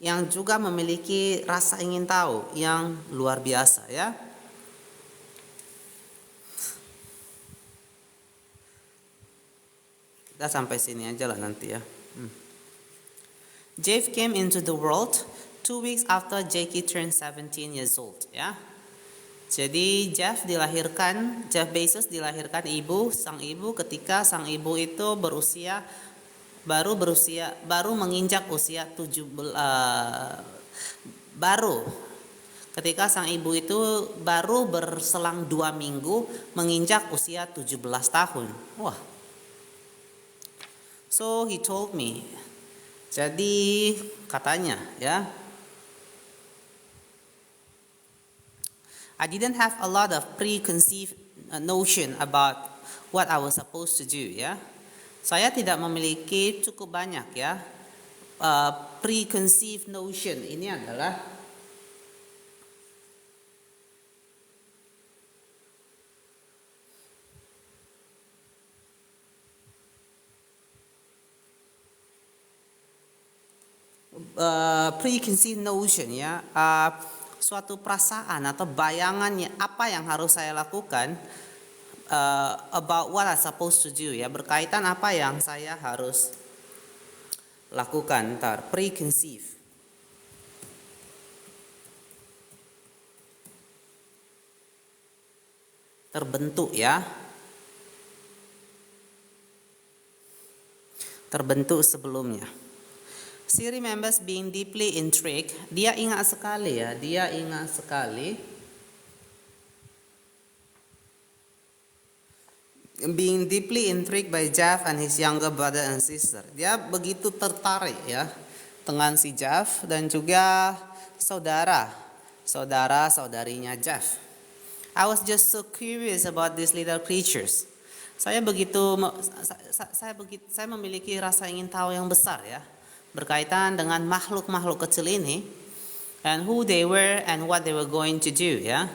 yang juga memiliki rasa ingin tahu yang luar biasa ya. Kita sampai sini aja lah nanti ya. Jeff came into the world 2 weeks after Jackie turned 17 years old ya. Jadi Jeff Bezos dilahirkan sang ibu ketika sang ibu itu baru menginjak usia ketika sang ibu itu baru berselang 2 minggu menginjak usia 17 tahun. Wah. So he told me. Jadi katanya ya, I didn't have a lot of preconceived notion about what I was supposed to do ya. Saya tidak memiliki cukup banyak ya preconceived notion. Ini adalah preconceived notion ya, suatu perasaan atau bayangannya apa yang harus saya lakukan about what I'm supposed to do ya, berkaitan apa yang saya harus lakukan. Preconceive. Terbentuk ya. Terbentuk sebelumnya. She remembers being deeply intrigued. Dia ingat sekali being deeply intrigued by Jeff and his younger brother and sister. Dia begitu tertarik ya dengan si Jeff dan juga saudarinya Jeff. I was just so curious about these little creatures. Saya memiliki rasa ingin tahu yang besar ya, berkaitan dengan makhluk-makhluk kecil ini, and who they were and what they were going to do ya,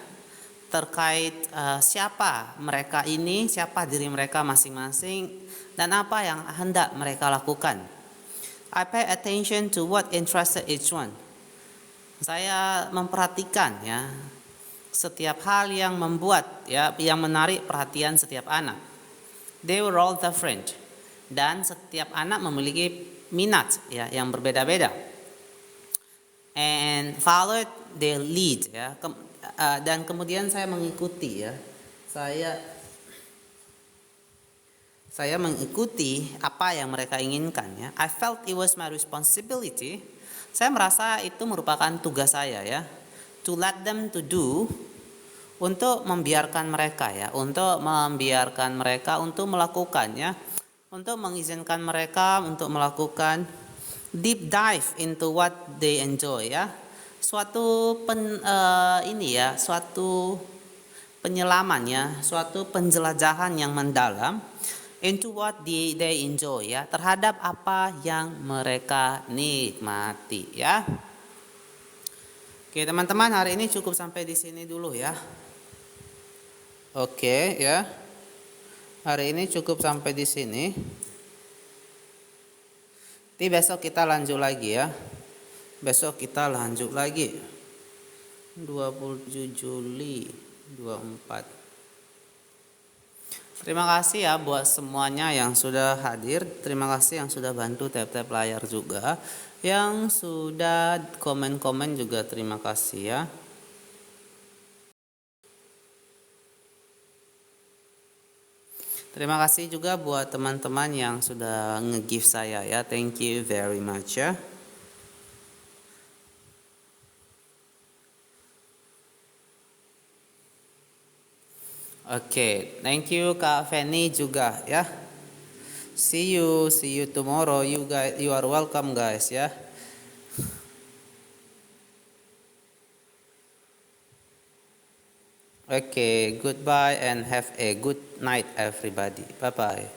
terkait siapa mereka ini, siapa diri mereka masing-masing, dan apa yang hendak mereka lakukan. I pay attention to what interested each one. Saya memperhatikan ya setiap hal yang menarik perhatian setiap anak. They were all different, dan setiap anak memiliki minat ya yang berbeda-beda. And followed their lead ya. Dan kemudian saya mengikuti ya. Saya mengikuti apa yang mereka inginkan ya. I felt it was my responsibility. Saya merasa itu merupakan tugas saya ya. To let them to do, untuk membiarkan mereka untuk melakukannya, untuk mengizinkan mereka untuk melakukan deep dive into what they enjoy ya. Suatu penyelaman ya, suatu penjelajahan yang mendalam into what they enjoy ya, terhadap apa yang mereka nikmati ya. Oke teman-teman, hari ini cukup sampai di sini dulu ya. Oke ya. Hari ini cukup sampai di sini. Nanti besok kita lanjut lagi ya. 27 Juli 24. Terima kasih ya buat semuanya yang sudah hadir. Terima kasih yang sudah bantu tap-tap layar juga. Yang sudah komen-komen juga terima kasih ya. Terima kasih juga buat teman-teman yang sudah nge-gift saya ya. Thank you very much ya. Oke, thank you Kak Feni juga ya. See you tomorrow. You are welcome, guys. Ya. Okay, goodbye and have a good night, everybody. Bye bye.